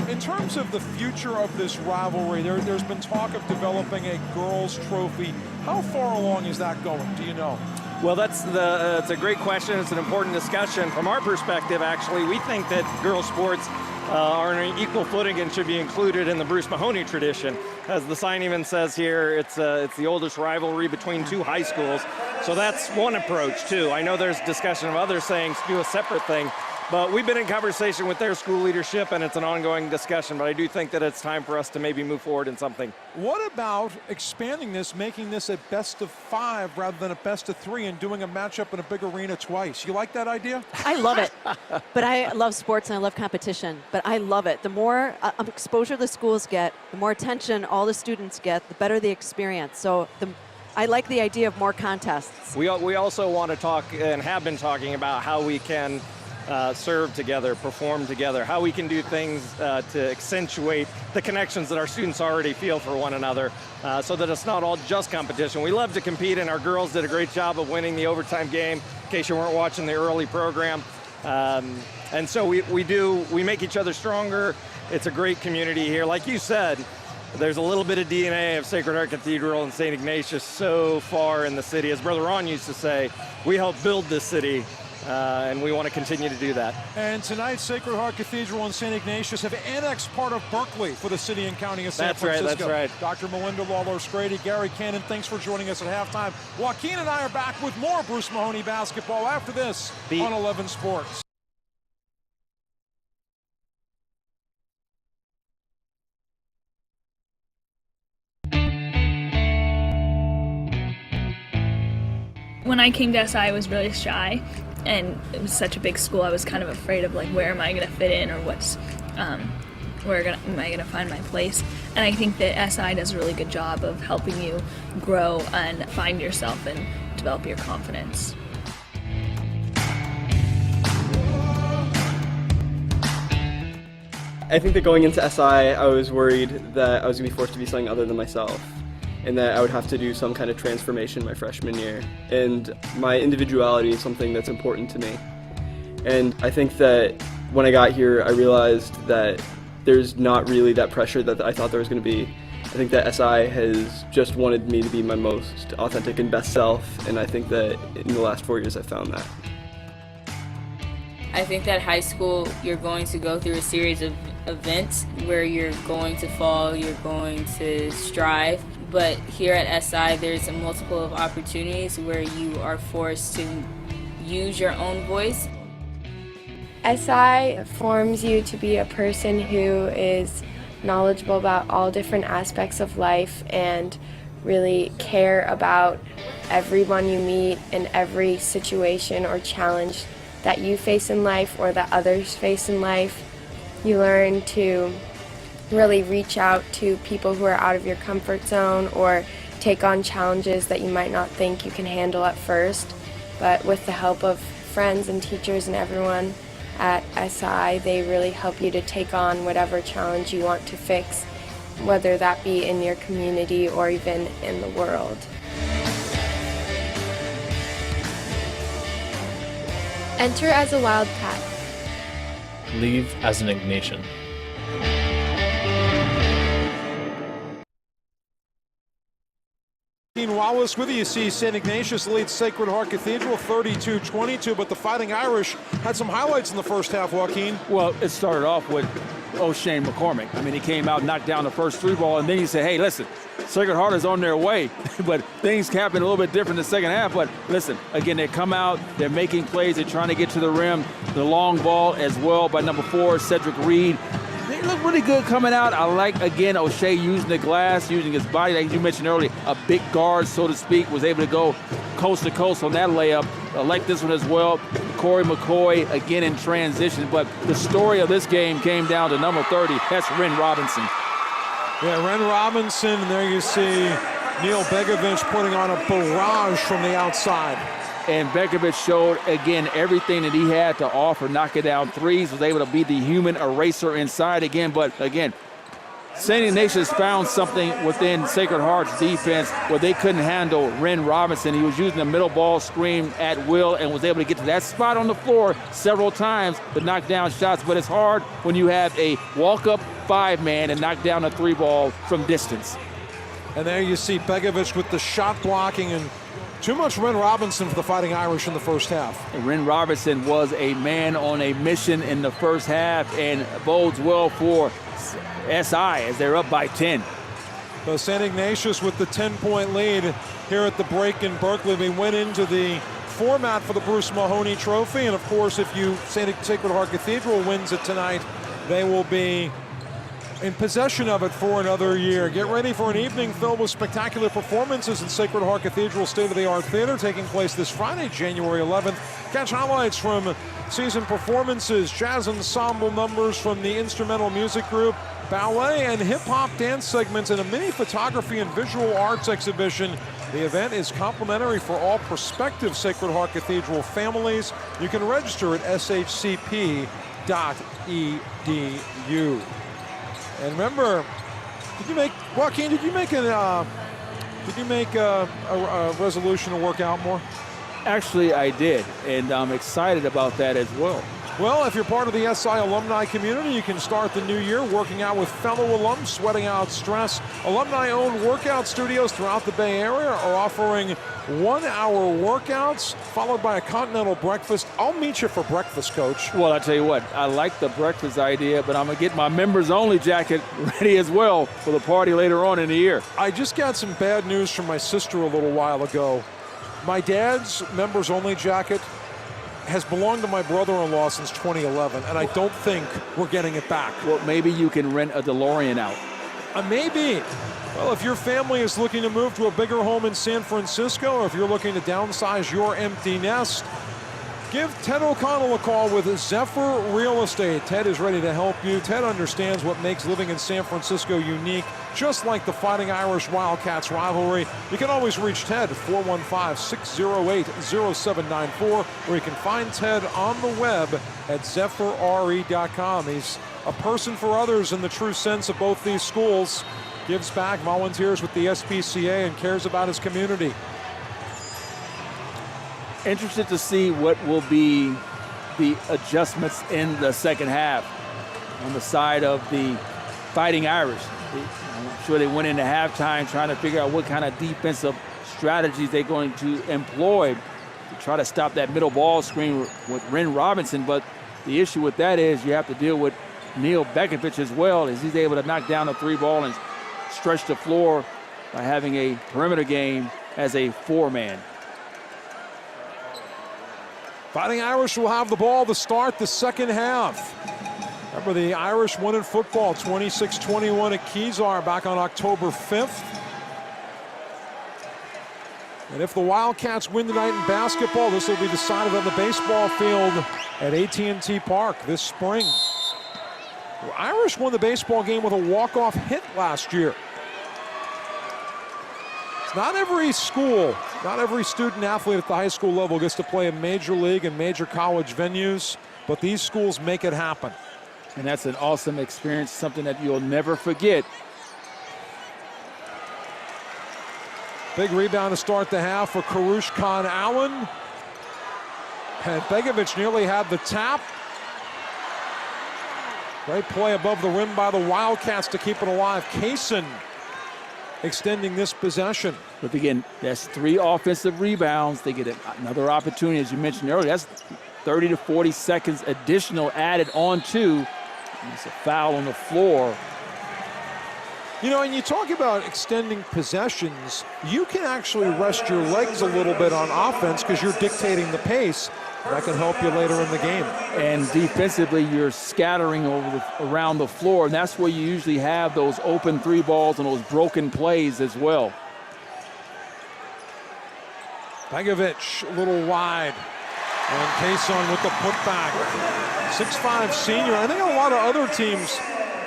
In terms of the future of this rivalry, there's been talk of developing a girls' trophy. How far along is that going? Do you know? Well, it's a great question. It's an important discussion. From our perspective, actually, we think that girls' sports are on an equal footing and should be included in the Bruce Mahoney tradition. As the sign even says here, it's the oldest rivalry between two high schools. So that's one approach, too. I know there's discussion of others saying do a separate thing. But we've been in conversation with their school leadership, and it's an ongoing discussion. But I do think that it's time for us to maybe move forward in something. What about expanding this, making this a best of 5 rather than a best of 3 and doing a matchup in a big arena twice? You like that idea? I love it. But I love sports and I love competition. But I love it. The more exposure the schools get, the more attention all the students get, the better the experience. So I like the idea of more contests. We also want to talk and have been talking about how we can serve together, perform together, how we can do things to accentuate the connections that our students already feel for one another so that it's not all just competition. We love to compete, and our girls did a great job of winning the overtime game, in case you weren't watching the early program. And so we make each other stronger. It's a great community here. Like you said, there's a little bit of DNA of Sacred Heart Cathedral and St. Ignatius so far in the city. As Brother Ron used to say, we helped build this city. And we want to continue to do that. And tonight, Sacred Heart Cathedral and St. Ignatius have annexed part of Berkeley for the city and county of San Francisco. That's right. Dr. Melinda Lawler-Scrady, Gary Cannon, thanks for joining us at halftime. Joaquin and I are back with more Bruce Mahoney basketball after this on 11 Sports. When I came to SI, I was really shy, and it was such a big school. I was kind of afraid of where am I going to fit in, or where am I going to find my place. And I think that SI does a really good job of helping you grow and find yourself and develop your confidence. I think that going into SI, I was worried that I was going to be forced to be something other than myself, and that I would have to do some kind of transformation my freshman year. And my individuality is something that's important to me. And I think that when I got here, I realized that there's not really that pressure that I thought there was going to be. I think that SI has just wanted me to be my most authentic and best self, and I think that in the last 4 years I've found that. I think that high school, you're going to go through a series of events where you're going to fall, you're going to strive, but here at SI there's a multiple of opportunities where you are forced to use your own voice. SI forms you to be a person who is knowledgeable about all different aspects of life and really care about everyone you meet and every situation or challenge that you face in life or that others face in life. You learn to really reach out to people who are out of your comfort zone or take on challenges that you might not think you can handle at first. But with the help of friends and teachers and everyone at SI, they really help you to take on whatever challenge you want to fix, whether that be in your community or even in the world. Enter as a Wildcat. Leave as an Ignatian. Wallace with you. You see St. Ignatius leads Sacred Heart Cathedral 32-22, but the Fighting Irish had some highlights in the first half, Joaquin. Well, it started off with O'Shane McCormick. I mean, he came out, knocked down the first 3 ball, and then he said, hey, listen, Sacred Heart is on their way. But things happened a little bit different in the second half. But listen, again, they come out, they're making plays, they're trying to get to the rim. The long ball as well by number 4, Cedric Reed. They look really good coming out. I like, again, O'Shea using the glass, using his body, like you mentioned earlier, a big guard, so to speak, was able to go coast to coast on that layup. I like this one as well. Corey McCoy, again, in transition. But the story of this game came down to number 30. That's Ren Robinson. Yeah, Ren Robinson, and there you see Neil Begovic putting on a barrage from the outside. And Begovic showed, again, everything that he had to offer, knocking down threes, was able to be the human eraser inside again. But, again, St. Ignatius found something within Sacred Heart's defense where they couldn't handle Ren Robinson. He was using the middle ball screen at will and was able to get to that spot on the floor several times to knock down shots. But it's hard when you have a walk-up 5-man and knock down a 3 ball from distance. And there you see Begovic with the shot blocking, and too much Ren Robinson for the Fighting Irish in the first half. And Ren Robinson was a man on a mission in the first half and bodes well for SI as they're up by 10. So St. Ignatius with the 10-point lead here at the break in Berkeley. We went into the format for the Bruce Mahoney Trophy, and of course if Sacred Heart Cathedral wins it tonight, they will be in possession of it for another year. Get ready for an evening filled with spectacular performances in Sacred Heart Cathedral State-of-the-Art Theater, taking place this Friday, January 11th. Catch highlights from season performances, jazz ensemble numbers from the instrumental music group, ballet and hip-hop dance segments, and a mini photography and visual arts exhibition. The event is complimentary for all prospective Sacred Heart Cathedral families. You can register at shcp.edu. And remember, Joaquin, did you make a resolution to work out more? Actually, I did, and I'm excited about that as well. Well, if you're part of the SI alumni community, you can start the new year working out with fellow alums, sweating out stress. Alumni-owned workout studios throughout the Bay Area are offering 1-hour workouts followed by a continental breakfast. I'll meet you for breakfast, Coach. Well, I tell you what, I like the breakfast idea, but I'm going to get my members-only jacket ready as well for the party later on in the year. I just got some bad news from my sister a little while ago. My dad's members-only jacket has belonged to my brother-in-law since 2011, and I don't think we're getting it back. Well, maybe you can rent a DeLorean out. Maybe. Well, if your family is looking to move to a bigger home in San Francisco, or if you're looking to downsize your empty nest, give Ted O'Connell a call with Zephyr Real Estate. Ted is ready to help you. Ted understands what makes living in San Francisco unique, just like the Fighting Irish Wildcats rivalry. You can always reach Ted at 415-608-0794, or you can find Ted on the web at zephyrre.com. He's a person for others in the true sense of both these schools. Gives back, volunteers with the SPCA, and cares about his community. Interested to see what will be the adjustments in the second half. on the side of the Fighting Irish. I'm sure they went into halftime trying to figure out what kind of defensive strategies they're going to employ to try to stop that middle ball screen with Ren Robinson. But the issue with that is you have to deal with Neil Bekovich as well, as he's able to knock down the 3 ball and stretch the floor by having a perimeter game as a 4-man. Fighting Irish will have the ball to start the second half. Remember, the Irish won in football 26-21 at Kezar back on October 5th. And if the Wildcats win tonight in basketball, this will be decided on the baseball field at AT&T Park this spring. The Irish won the baseball game with a walk-off hit last year. It's not every school, not every student athlete at the high school level gets to play in major league and major college venues, but these schools make it happen. And that's an awesome experience, something that you'll never forget. Big rebound to start the half for Karush Khan Allen. And Begovic nearly had the tap. Great play above the rim by the Wildcats to keep it alive. Kaysen extending this possession. But again, that's 3 offensive rebounds. They get another opportunity, as you mentioned earlier. That's 30 to 40 seconds additional added on to. It's a foul on the floor. You know, and you talk about extending possessions, you can actually rest your legs a little bit on offense because you're dictating the pace. That can help you later in the game. And defensively, you're scattering around the floor, and that's where you usually have those open 3 balls and those broken plays as well. Begovic a little wide. And Kaysen with the putback. 6'5" senior. I think a lot of other teams,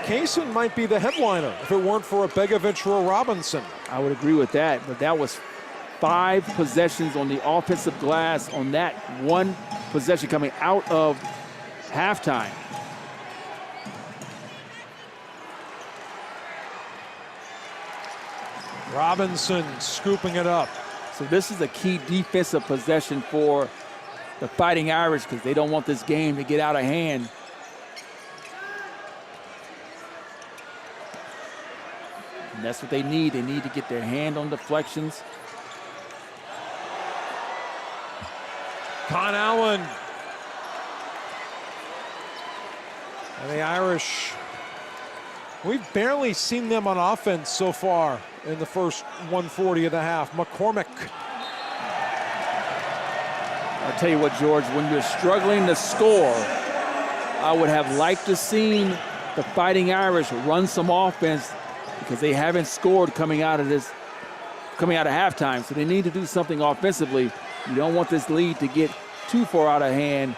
Kaysen might be the headliner if it weren't for a Begovic or a Robinson. I would agree with that, but that was 5 possessions on the offensive glass on that one possession coming out of halftime. Robinson scooping it up. So this is a key defensive possession for the Fighting Irish because they don't want this game to get out of hand. And that's what they need. They need to get their hand on deflections. Con Allen. And the Irish, we've barely seen them on offense so far in the first 140 of the half. McCormick. I'll tell you what, George, when you're struggling to score, I would have liked to seen the Fighting Irish run some offense because they haven't scored coming out of halftime. So they need to do something offensively. You don't want this lead to get too far out of hand.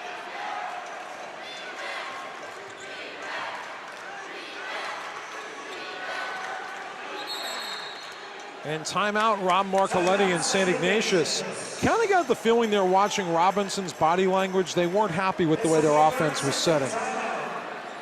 And timeout, Rob Marcoletti and St. Ignatius. Kind of got the feeling they're watching Robinson's body language. They weren't happy with the way their offense was setting.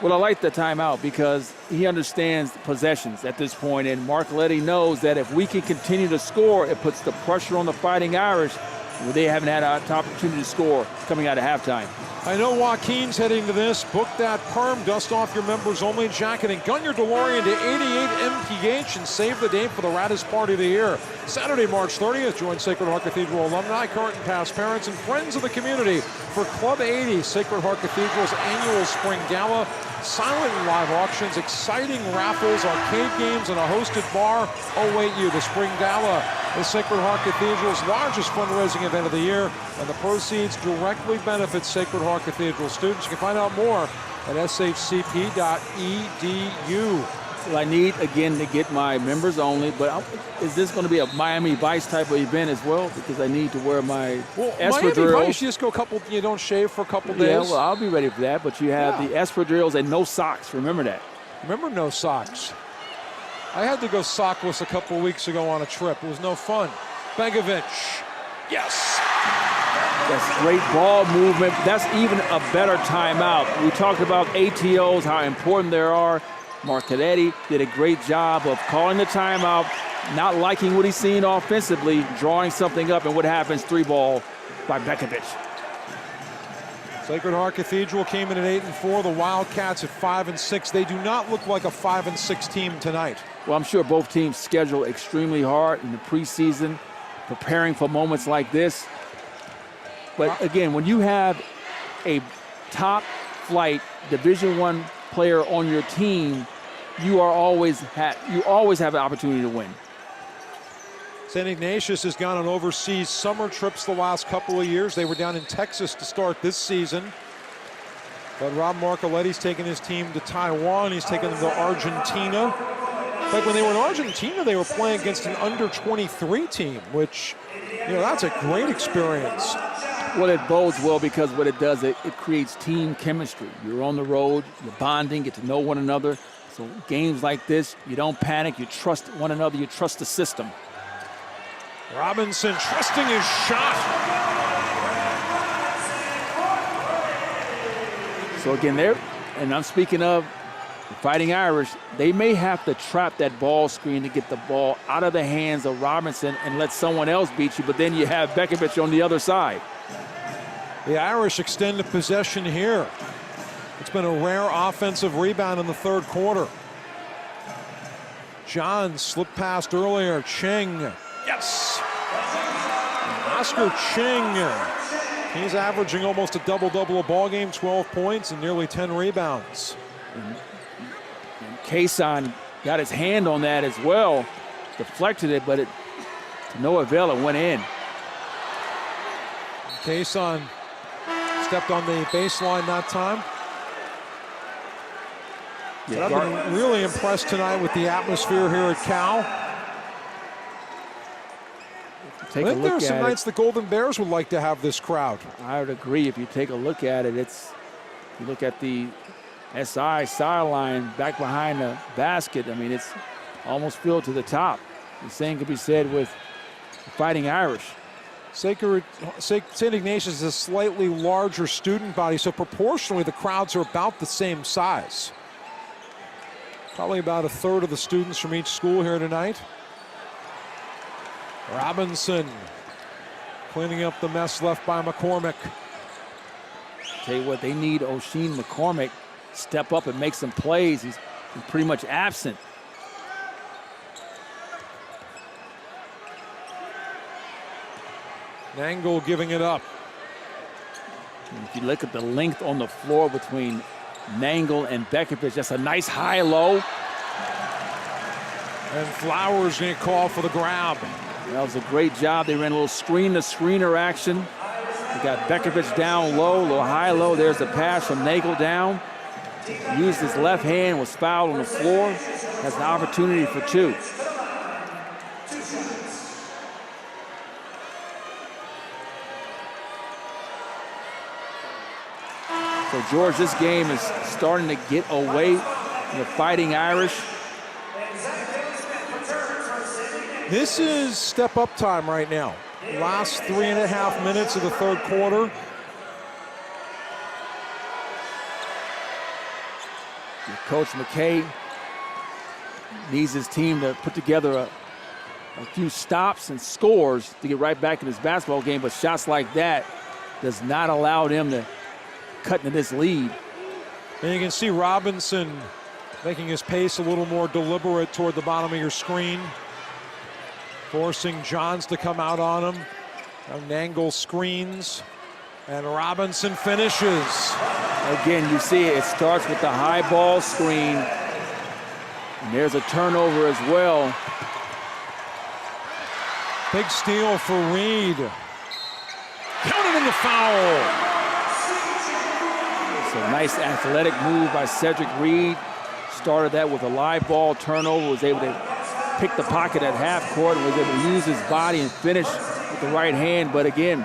Well, I like the timeout because he understands possessions at this point, and Marcoletti knows that if we can continue to score, it puts the pressure on the Fighting Irish. Well, they haven't had an opportunity to score coming out of halftime. I know Joaquin's heading to this. Book that perm, dust off your members-only jacket, and gun your DeLorean to 88 MPH and save the date for the raddest party of the year. Saturday, March 30th, join Sacred Heart Cathedral alumni, current and past parents, and friends of the community for Club 80, Sacred Heart Cathedral's annual spring gala. Silent and live auctions, exciting raffles, arcade games, and a hosted bar await you. The spring gala is Sacred Heart Cathedral's largest fundraising event of the year, and the proceeds directly benefit Sacred Heart Cathedral students. You can find out more at shcp.edu. Well, I need, again, to get my members only, but is this going to be a Miami Vice type of event as well? Because I need to wear my espadrilles. Miami Vice, you just go you don't shave for a couple days. Yeah, well, I'll be ready for that, but you have the espadrilles and no socks. Remember that. Remember no socks. I had to go sockless a couple weeks ago on a trip. It was no fun. Begovic. Yes. That's great ball movement. That's even a better timeout. We talked about ATOs, how important they are. Marcoletti did a great job of calling the timeout, not liking what he's seeing offensively, drawing something up, and what happens? 3 ball by Begovic. Sacred Heart Cathedral came in at 8-4. The Wildcats at 5-6. They do not look like a 5-6 team tonight. Well, I'm sure both teams schedule extremely hard in the preseason, preparing for moments like this. But again, when you have a top flight Division I player on your team, you always have an opportunity to win. St. Ignatius has gone on overseas summer trips the last couple of years. They were down in Texas to start this season. But Rob Marcoletti's taken his team to Taiwan. He's taken them to Argentina. In fact, when they were in Argentina, they were playing against an under-23 team, which, that's a great experience. Well, it bodes well because what it does, it creates team chemistry. You're on the road, you're bonding, get to know one another. So games like this, you don't panic, you trust one another, you trust the system. Robinson trusting his shot. So again, and I'm speaking of the Fighting Irish, they may have to trap that ball screen to get the ball out of the hands of Robinson and let someone else beat you, but then you have Bekovich on the other side. The Irish extend the possession here. It's been a rare offensive rebound in the third quarter. John slipped past earlier. Cheng, yes! Oscar Cheng, he's averaging almost a double-double a ball game, 12 points and nearly 10 rebounds. And Kason got his hand on that as well, deflected it, but to no avail, it went in. Kason stepped on the baseline that time. Yeah, I've been really impressed tonight with the atmosphere here at Cal. I think there are some nights the Golden Bears would like to have this crowd. I would agree. If you take a look at it, you look at the SI sideline back behind the basket. I mean, it's almost filled to the top. The same could be said with the Fighting Irish. St. Ignatius is a slightly larger student body, so proportionally the crowds are about the same size. Probably about a third of the students from each school here tonight. Robinson cleaning up the mess left by McCormick. Tell you what, they need O'Sheen McCormick step up and make some plays. He's pretty much absent. Nangle giving it up. And if you look at the length on the floor between Nangle and Bekovich, that's a nice high-low. And Flowers going to call for the grab. That was a great job. They ran a little screen-to-screener action. They got Bekovich down low, a little high-low. There's the pass from Nangle down. Used his left hand, was fouled on the floor. Has an opportunity for two. So, George, this game is starting to get away from the Fighting Irish. This is step-up time right now. Last 3.5 minutes of the third quarter. Coach McKay needs his team to put together a few stops and scores to get right back in this basketball game, but shots like that does not allow them to cut into this lead. And you can see Robinson making his pace a little more deliberate toward the bottom of your screen, forcing Johns to come out on him. Now Nangle screens, and Robinson finishes. Again, you see it starts with the high ball screen, and there's a turnover as well. Big steal for Reed. Counted in the foul. It's a nice athletic move by Cedric Reed. Started that with a live ball turnover, was able to pick the pocket at half court, and was able to use his body and finish with the right hand. But again,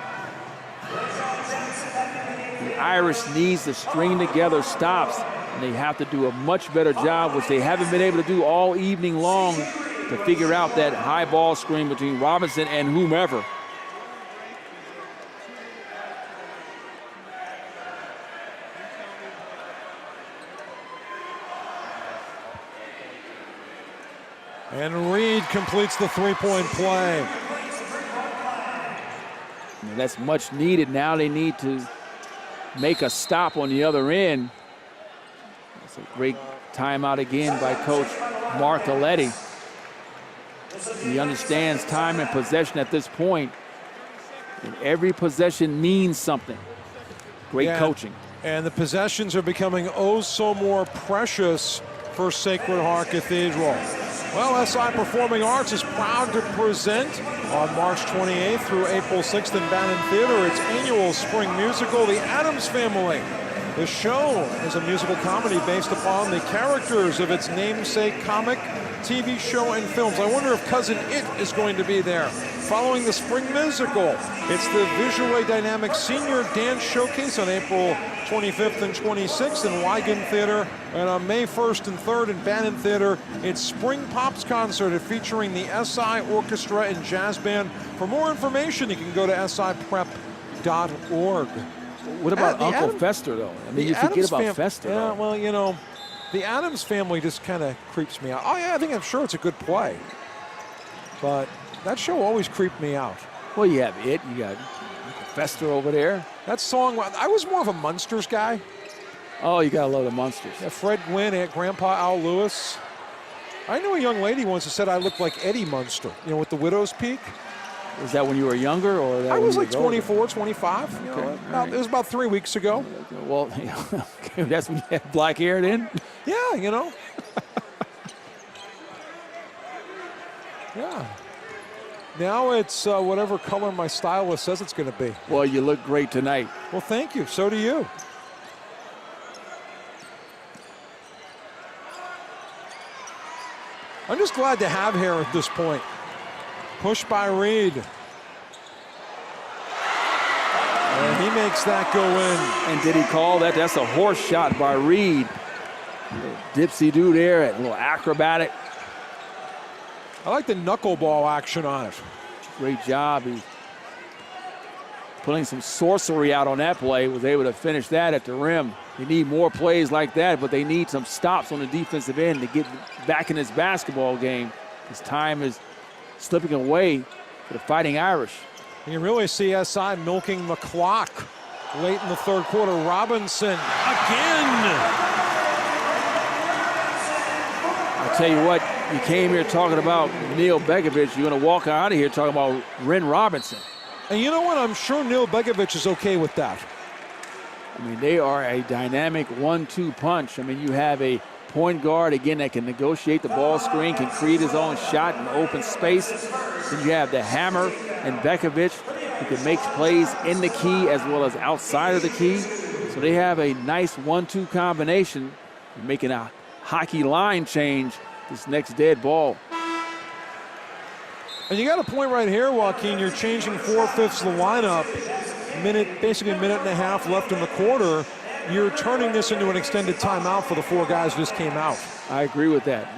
the Irish needs to string together stops, and they have to do a much better job, which they haven't been able to do all evening long, to figure out that high ball screen between Robinson and whomever. And Reed completes the three-point play. And that's much needed. Now they need to make a stop on the other end. That's a great timeout again by Coach Marcoletti. He understands time and possession at this point. And every possession means something. Great coaching. And the possessions are becoming oh so more precious for Sacred Heart Cathedral. Well, SI Performing Arts is proud to present on March 28th through April 6th in Bannon Theater its annual spring musical, The Addams Family. The show is a musical comedy based upon the characters of its namesake comic, TV show, and films. I wonder if Cousin It is going to be there. Following the spring musical, it's the Visually Dynamic Senior Dance Showcase on April 25th and 26th in Wigan Theater, and on May 1st and 3rd in Bannon Theater, it's Spring Pops Concert featuring the SI Orchestra and Jazz Band. For more information, you can go to siprep.org. What about Uncle Fester, though? I mean, you forget about Fester. Yeah, well, you know, the Addams Family just kind of creeps me out. Oh, yeah, I'm sure it's a good play. But that show always creeped me out. Well, you have it. You got Uncle Fester over there. That song, I was more of a Munsters guy. Oh, you got to love the Munsters. Yeah, Fred Gwynn, Aunt Grandpa Al Lewis. I knew a young lady once who said I looked like Eddie Munster, you know, with the Widow's Peak. Was that when you were younger, or that I was when like you were 24, older? 25. You know, Okay, it was about 3 weeks ago. Well, okay, that's when you had black hair then? Yeah, you know. Yeah. Now it's whatever color my stylist says it's going to be. Well, you look great tonight. Well, thank you. So do you. I'm just glad to have hair at this point. Push by Reed. And he makes that go in. And did he call that? That's a horse shot by Reed. Dipsy-do there, a little acrobatic. I like the knuckleball action on it. Great job. He's putting some sorcery out on that play. Was able to finish that at the rim. They need more plays like that, but they need some stops on the defensive end to get back in this basketball game. His time is slipping away for the Fighting Irish. You really see SI milking the clock late in the third quarter. Robinson again. I'll tell you what, you came here talking about Neil Begovic. You're going to walk out of here talking about Ren Robinson. And you know what? I'm sure Neil Begovic is okay with that. I mean, they are a dynamic 1-2 punch. I mean, you have a point guard, again, that can negotiate the ball screen, can create his own shot in open space. Then you have the hammer and Begovic, who can make plays in the key as well as outside of the key. So they have a nice 1-2 combination, making a hockey line change this next dead ball. And you got a point right here, Joaquin. You're changing 4/5 of the lineup. Basically a minute and a half left in the quarter. You're turning this into an extended timeout for the four guys who just came out. I agree with that.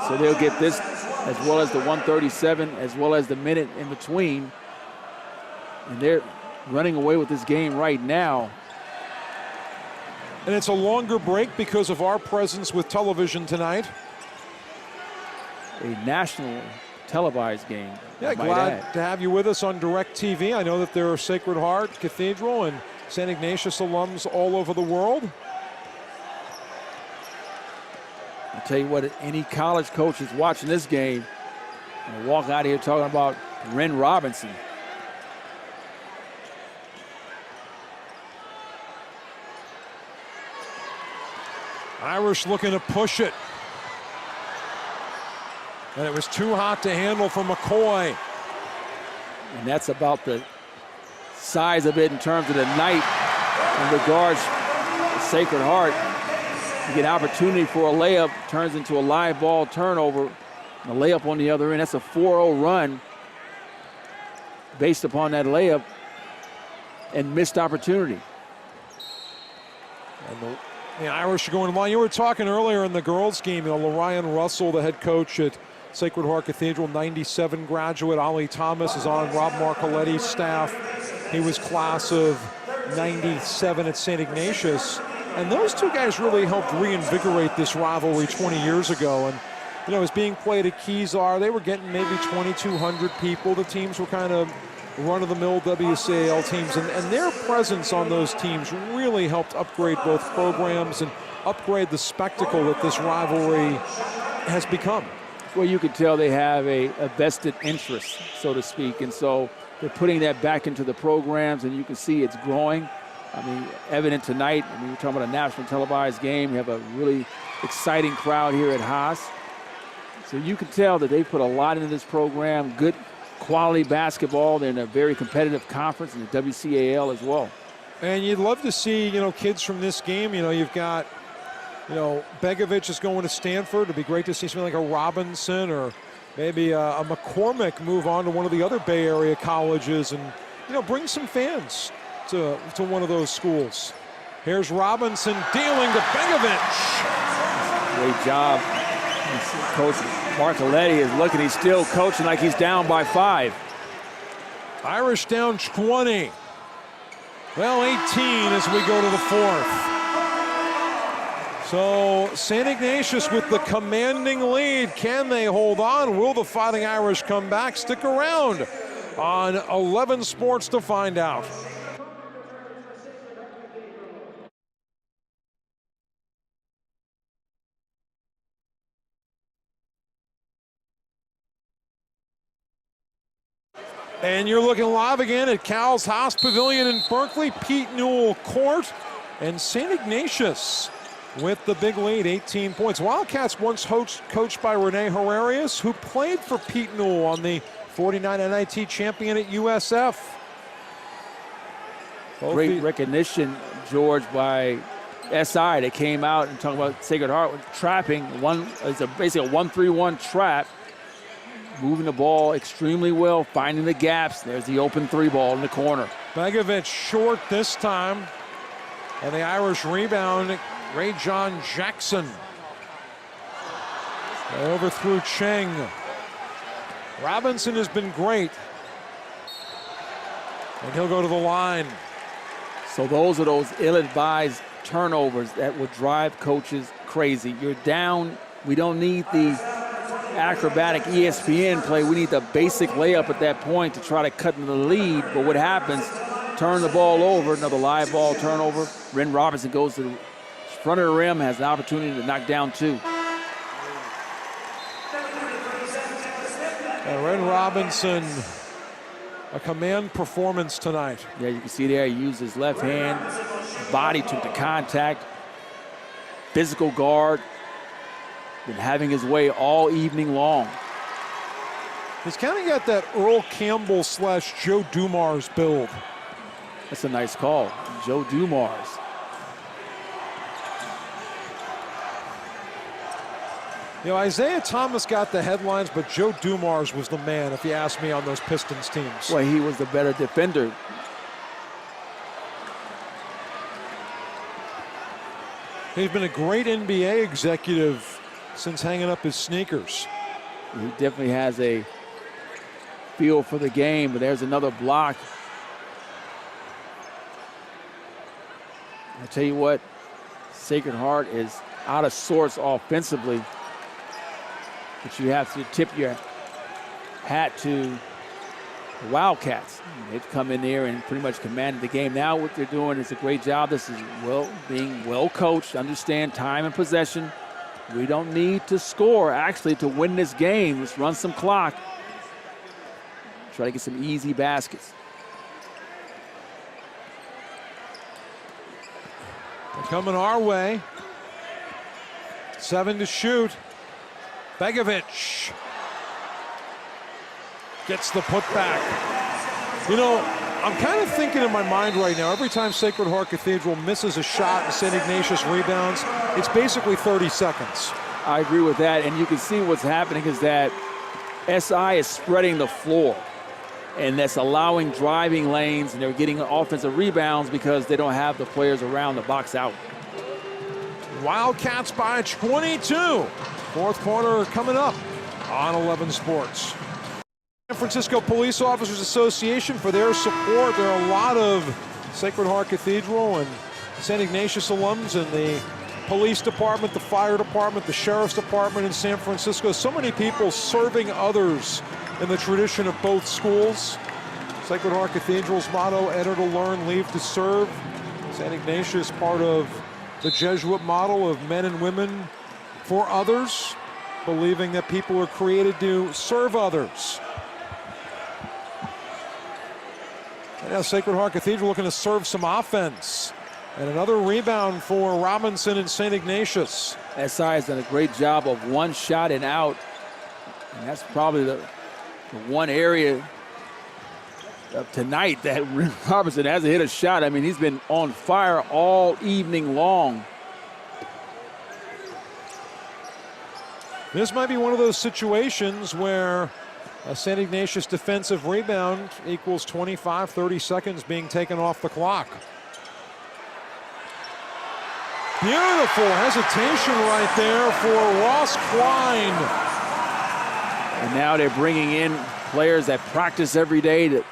So they'll get this as well as the 137, as well as the minute in between. And they're running away with this game right now. And it's a longer break because of our presence with television tonight. A national televised game. Yeah, glad to have you with us on DirecTV. I know that there are Sacred Heart Cathedral and St. Ignatius alums all over the world. I'll tell you what, any college coach is watching this game and walk out of here talking about Ren Robinson. Irish looking to push it. And it was too hot to handle for McCoy. And that's about the size of it in terms of the night in regards to Sacred Heart. You get opportunity for a layup, turns into a live ball turnover. A layup on the other end. That's a 4-0 run based upon that layup and missed opportunity. And the Irish are going long. You were talking earlier in the girls' game, you know, Lorian Russell, the head coach at Sacred Heart Cathedral, 97 graduate. Ollie Thomas is on Rob Marcoletti's staff. He was class of 97 at St. Ignatius. And those two guys really helped reinvigorate this rivalry 20 years ago. And, you know, it was being played at Kezar. They were getting maybe 2,200 people. The teams were kind of run-of-the-mill WCAL teams, and their presence on those teams really helped upgrade both programs and upgrade the spectacle that this rivalry has become. Well, you can tell they have a vested interest, so to speak, and so they're putting that back into the programs, and you can see it's growing. I mean, evident tonight. I mean, we're talking about a national televised game. You have a really exciting crowd here at Haas. So you can tell that they put a lot into this program, good quality basketball. They're in a very competitive conference in the WCAL as well. And you'd love to see, you know, kids from this game. You know, you've got, you know, Begovic is going to Stanford. It'd be great to see something like a Robinson or maybe a McCormick move on to one of the other Bay Area colleges and, you know, bring some fans to one of those schools. Here's Robinson dealing to Begovic. Great job. Coach Marcoletti is looking. He's still coaching like he's down by 5. Irish down 20. Well, 18 as we go to the 4th. So St. Ignatius with the commanding lead. Can they hold on? Will the Fighting Irish come back? Stick around on 11 Sports to find out. And you're looking live again at Cowles Haas Pavilion in Berkeley, Pete Newell Court, and St. Ignatius with the big lead, 18 points. Wildcats once coached by Rene Herrerius, who played for Pete Newell on the 49 NIT champion at USF. Great recognition, George, by SI. They came out and talking about Sacred Heart trapping. It's basically a 1-3-1 trap. Moving the ball extremely well, finding the gaps. There's the open 3 ball in the corner. Begovic short this time. And the Irish rebound, Ray John Jackson. They overthrew Cheng. Robinson has been great. And he'll go to the line. So those are those ill-advised turnovers that will drive coaches crazy. You're down. We don't need the acrobatic ESPN play. We need the basic layup at that point to try to cut into the lead. But what happens, turn the ball over, another live ball turnover. Ren Robinson goes to the front of the rim, has an opportunity to knock down 2. Ren Robinson, a command performance tonight. Yeah, you can see there he used his left hand, body took the contact, physical guard. Been having his way all evening long. He's kind of got that Earl Campbell / Joe Dumars build. That's a nice call, Joe Dumars. You know, Isaiah Thomas got the headlines, but Joe Dumars was the man, if you ask me, on those Pistons teams. Well, he was the better defender. He's been a great NBA executive since hanging up his sneakers. He definitely has a feel for the game, but there's another block. I tell you what, Sacred Heart is out of sorts offensively, but you have to tip your hat to the Wildcats. They've come in there and pretty much commanded the game. Now what they're doing is a great job. This is being well coached, understand time and possession. We don't need to score, actually, to win this game. Let's run some clock. Try to get some easy baskets. They're coming our way. 7 to shoot. Begovic gets the putback. You know, I'm kind of thinking in my mind right now, every time Sacred Heart Cathedral misses a shot and St. Ignatius rebounds, it's basically 30 seconds. I agree with that, and you can see what's happening is that SI is spreading the floor, and that's allowing driving lanes, and they're getting offensive rebounds because they don't have the players around the box out. Wildcats by 22. Fourth quarter coming up on 11 Sports. San Francisco Police Officers Association for their support. There are a lot of Sacred Heart Cathedral and St. Ignatius alums in the police department, the fire department, the sheriff's department in San Francisco. So many people serving others in the tradition of both schools. Sacred Heart Cathedral's motto, enter to learn, leave to serve. St. Ignatius, part of the Jesuit model of men and women for others, believing that people are created to serve others. And now Sacred Heart Cathedral looking to serve some offense. And another rebound for Robinson and St. Ignatius. SI has done a great job of one shot and out. And that's probably the one area of tonight that Robinson hasn't hit a shot. I mean, he's been on fire all evening long. This might be one of those situations where a St. Ignatius defensive rebound equals 25, 30 seconds being taken off the clock. Beautiful hesitation right there for Ross Klein. And now they're bringing in players that practice every day that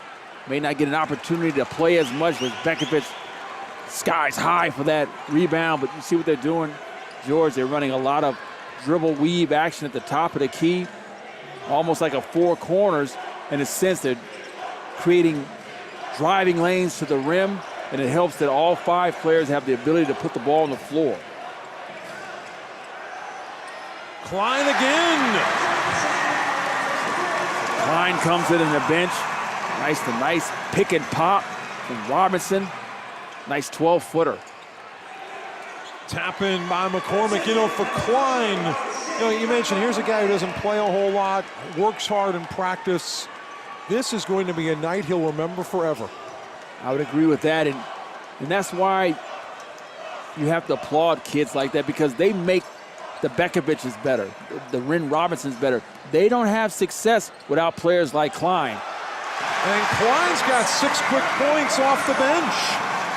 may not get an opportunity to play as much as Bekovic. Sky's high for that rebound, but you see what they're doing, George. They're running a lot of dribble weave action at the top of the key, almost like a four corners. In a sense, they're creating driving lanes to the rim, and it helps that all five players have the ability to put the ball on the floor. Klein again. Klein comes in on the bench. Nice pick and pop from Robinson. Nice 12-footer. Tap in by McCormick, for Klein. You mentioned here's a guy who doesn't play a whole lot, works hard in practice. This is going to be a night he'll remember forever. I would agree with that, and that's why you have to applaud kids like that, because they make the Bekovics better, the Ren Robinsons better. They don't have success without players like Klein. And Klein's got 6 quick points off the bench.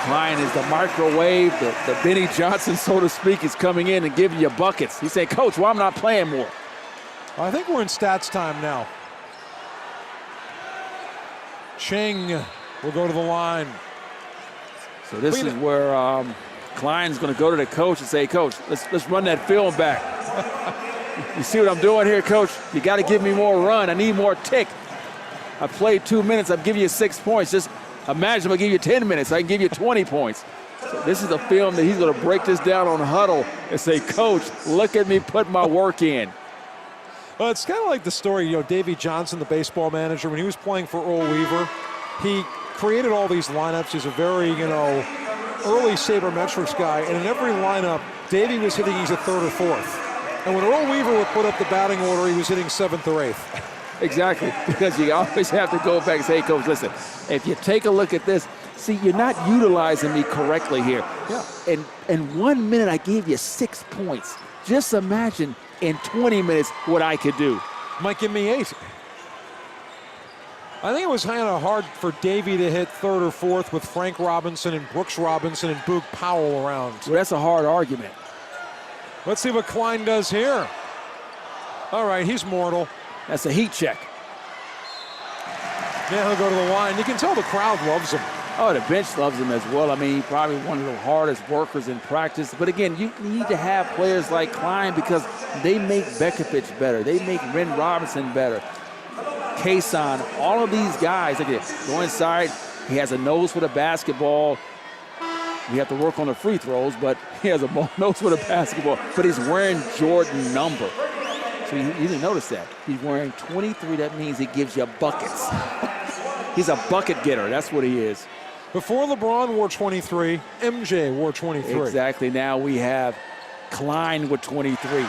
Klein is the microwave, the Benny Johnson, so to speak, is coming in and giving you buckets. He said, Coach, why am I not playing more? I think we're in stats time now. Cheng will go to the line. So this is where Klein's going to go to the coach and say, Coach, let's run that film back. You see what I'm doing here, Coach? You got to give me more run. I need more tick. I played 2 minutes. I'm giving you 6 points. Just imagine if I give you 10 minutes. I can give you 20 points. So this is a film that he's going to break this down on huddle and say, Coach, look at me put my work in. Well, it's kind of like the story, Davey Johnson, the baseball manager, when he was playing for Earl Weaver, he created all these lineups. He's a very, early sabermetrics guy. And in every lineup, Davey was hitting either third or fourth. And when Earl Weaver would put up the batting order, he was hitting 7th or 8th. Exactly, because you always have to go back and say, hey, Coach, listen, if you take a look at this, see, you're not utilizing me correctly here. Yeah. And in 1 minute, I gave you 6 points. Just imagine in 20 minutes what I could do. Might give me 8. I think it was kind of hard for Davey to hit 3rd or 4th with Frank Robinson and Brooks Robinson and Boog Powell around. Well, that's a hard argument. Let's see what Klein does here. All right, he's mortal. That's a heat check. Now he'll go to the line. You can tell the crowd loves him. Oh, the bench loves him as well. I mean, he's probably one of the hardest workers in practice. But again, you need to have players like Klein because they make Bekovic better. They make Ren Robinson better. Kason, all of these guys, again, go inside. He has a nose for the basketball. We have to work on the free throws, but he has a nose for the basketball. But he's wearing Jordan number. So you didn't notice that. He's wearing 23. That means he gives you buckets. He's a bucket getter. That's what he is. Before LeBron wore 23, MJ wore 23. Exactly. Now we have Klein with 23.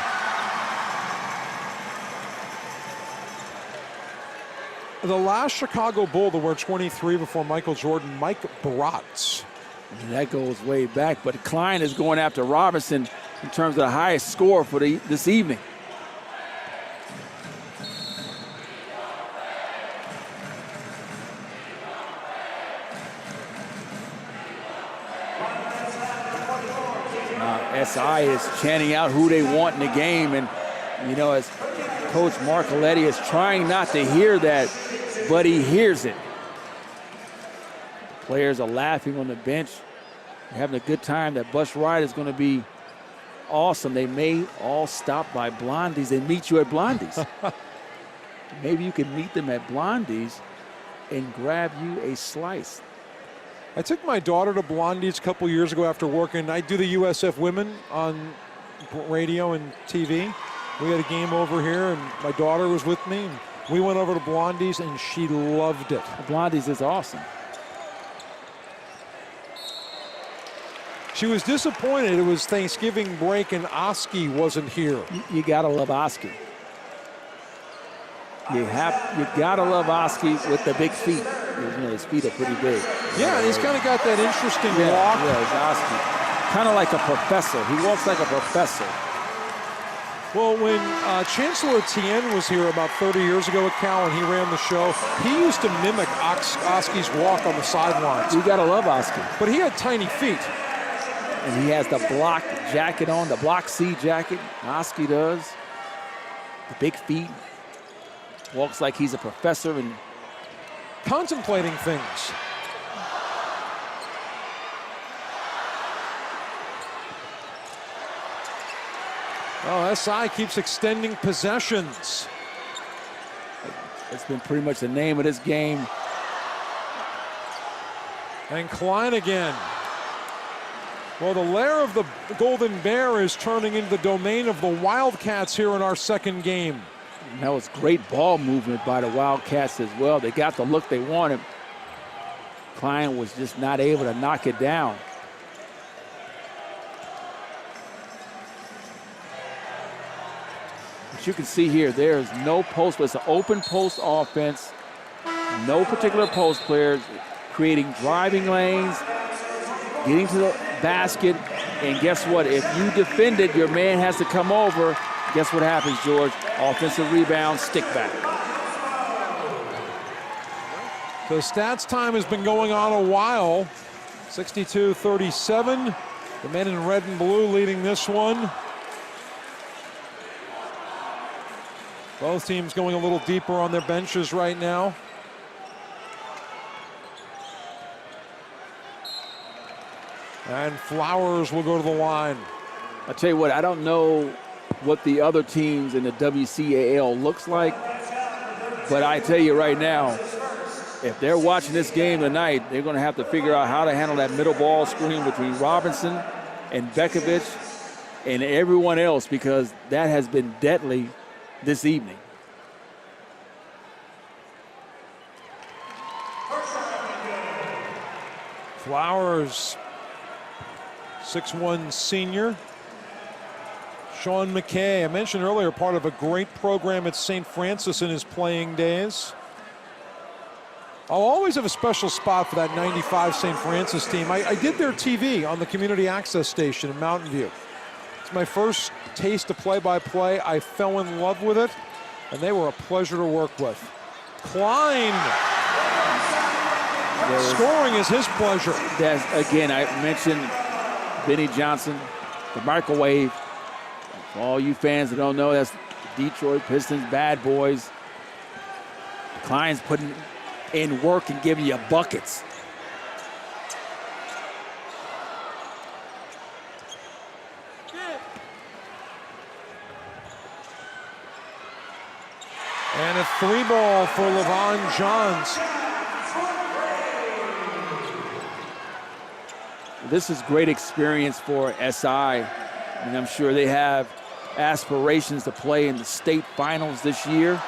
The last Chicago Bull to wear 23 before Michael Jordan, Mike Bratz. That goes way back, but Klein is going after Robinson in terms of the highest score for this evening. SI is chanting out who they want in the game, and as Coach Marcoletti is trying not to hear that, but he hears it. The players are laughing on the bench, having a good time. That bus ride is going to be awesome. They may all stop by Blondie's and meet you at Blondie's. Maybe you can meet them at Blondie's and grab you a slice. I took my daughter to Blondie's a couple years ago after working. I do the USF Women on radio and TV. We had a game over here, and my daughter was with me. And we went over to Blondie's, and she loved it. Blondie's is awesome. She was disappointed. It was Thanksgiving break, and Oski wasn't here. You gotta love Oski. You gotta love Oski with the big feet. His feet are pretty big. Yeah, and he's kind of got that interesting walk. Yeah, it's Oski. Kind of like a professor. He walks like a professor. Well, when Chancellor Etienne was here about 30 years ago at Cal and he ran the show, he used to mimic Oski's walk on the sidelines. You gotta love Oski. But he had tiny feet. And he has the block jacket on, the block C jacket. Oski does. The big feet. Walks like he's a professor and contemplating things. Oh, SI keeps extending possessions. It's been pretty much the name of this game. And Klein again. Well, the lair of the Golden Bear is turning into the domain of the Wildcats here in our second game. And that was great ball movement by the Wildcats as well. They got the look they wanted. Klein was just not able to knock it down. But you can see here, there is no post, but it's an open post offense. No particular post players, creating driving lanes, getting to the basket, and guess what? If you defend it, your man has to come over. Guess what happens, George? Offensive rebound, stick back. So stats time has been going on a while. 62-37. The men in red and blue leading this one. Both teams going a little deeper on their benches right now. And Flowers will go to the line. I tell you what, I don't know what the other teams in the WCAL looks like, but I tell you right now, if they're watching this game tonight, they're going to have to figure out how to handle that middle ball screen between Robinson and Bekovic and everyone else, because that has been deadly this evening. Flowers, 6'1" senior. Sean McKay, I mentioned earlier, part of a great program at St. Francis in his playing days. I'll always have a special spot for that 95 St. Francis team. I did their TV on the community access station in Mountain View. It's my first taste of play-by-play. I fell in love with it, and they were a pleasure to work with. Klein. Scoring is his pleasure. Again, I mentioned Benny Johnson, the microwave. For all you fans that don't know, that's the Detroit Pistons bad boys. Klein's putting in work and giving you buckets. And a 3-ball for LaVon Johns. This is great experience for SI. And I'm sure they have aspirations to play in the state finals this year.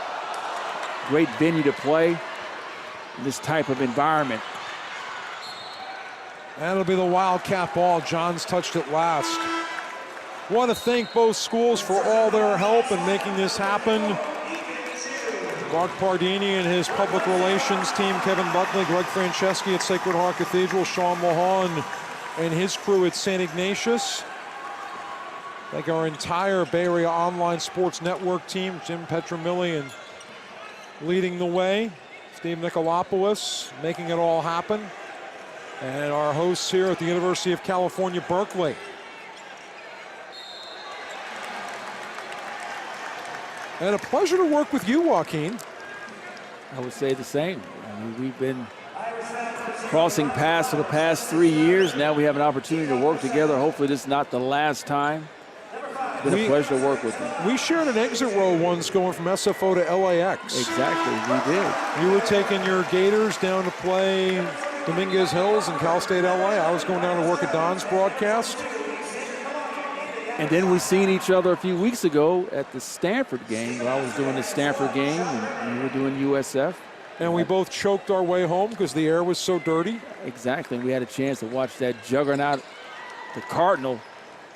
Great venue to play in this type of environment. That'll be the Wildcat ball. Johns touched it last. Want to thank both schools for all their help in making this happen. Mark Pardini and his public relations team, Kevin Buckley, Greg Franceschi at Sacred Heart Cathedral, Sean Mahan and his crew at St. Ignatius. Thank our entire Bay Area Online Sports Network team, Jim Petramilli and leading the way, Steve Nicolopoulos making it all happen, and our hosts here at the University of California, Berkeley. And a pleasure to work with you, Joaquin. I would say the same. I mean, we've been crossing paths for the past 3 years. Now we have an opportunity to work together. Hopefully this is not the last time. been a pleasure to work with them. We shared an exit row once going from SFO to LAX. Exactly, we did. You were taking your Gators down to play Dominguez Hills and Cal State LA. I was going down to work at Don's broadcast. And then we seen each other a few weeks ago at the Stanford game. Where I was doing the Stanford game and you were doing USF. And we both choked our way home because the air was so dirty. Exactly. We had a chance to watch that juggernaut, the Cardinal,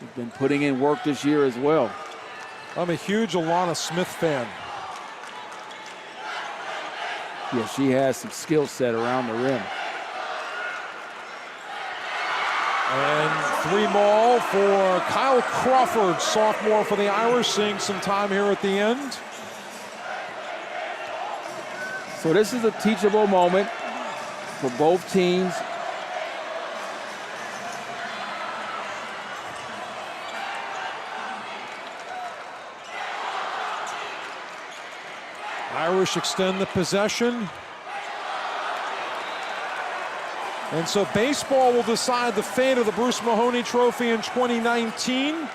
who's been putting in work this year as well. I'm a huge Alana Smith fan. Yeah, she has some skill set around the rim. And 3 ball for Kyle Crawford, sophomore for the Irish, seeing some time here at the end. So this is a teachable moment for both teams. Irish extend the possession. And so baseball will decide the fate of the Bruce Mahoney Trophy in 2019.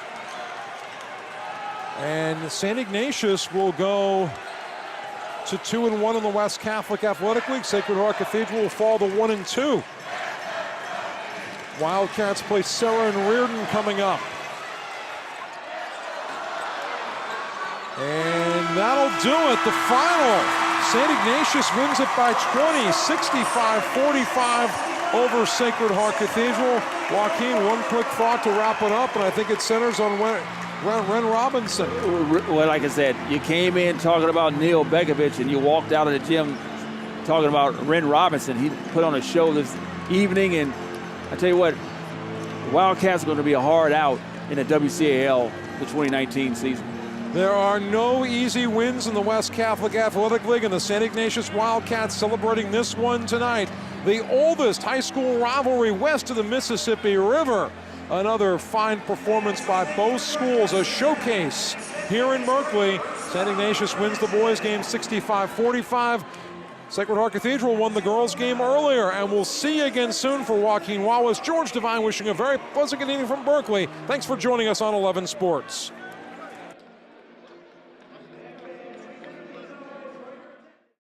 And St. Ignatius will go to 2-1 in the West Catholic Athletic League. Sacred Heart Cathedral will fall to 1-2. Wildcats play Sarah and Reardon coming up. And that'll do it. The final. St. Ignatius wins it by 20, 65-45 over Sacred Heart Cathedral. Joaquin, one quick thought to wrap it up, and I think it centers on Ren Robinson. Well, like I said, you came in talking about Neil Bekovich, and you walked out of the gym talking about Ren Robinson. He put on a show this evening, and I tell you what, the Wildcats are going to be a hard out in the WCAL the 2019 season. There are no easy wins in the West Catholic Athletic League, and the St. Ignatius Wildcats celebrating this one tonight. The oldest high school rivalry west of the Mississippi River. Another fine performance by both schools, a showcase here in Berkeley. St. Ignatius wins the boys game 65-45. Sacred Heart Cathedral won the girls game earlier, and we'll see you again soon. For Joaquin Wallace, George Devine wishing a very pleasant good evening from Berkeley. Thanks for joining us on 11 Sports.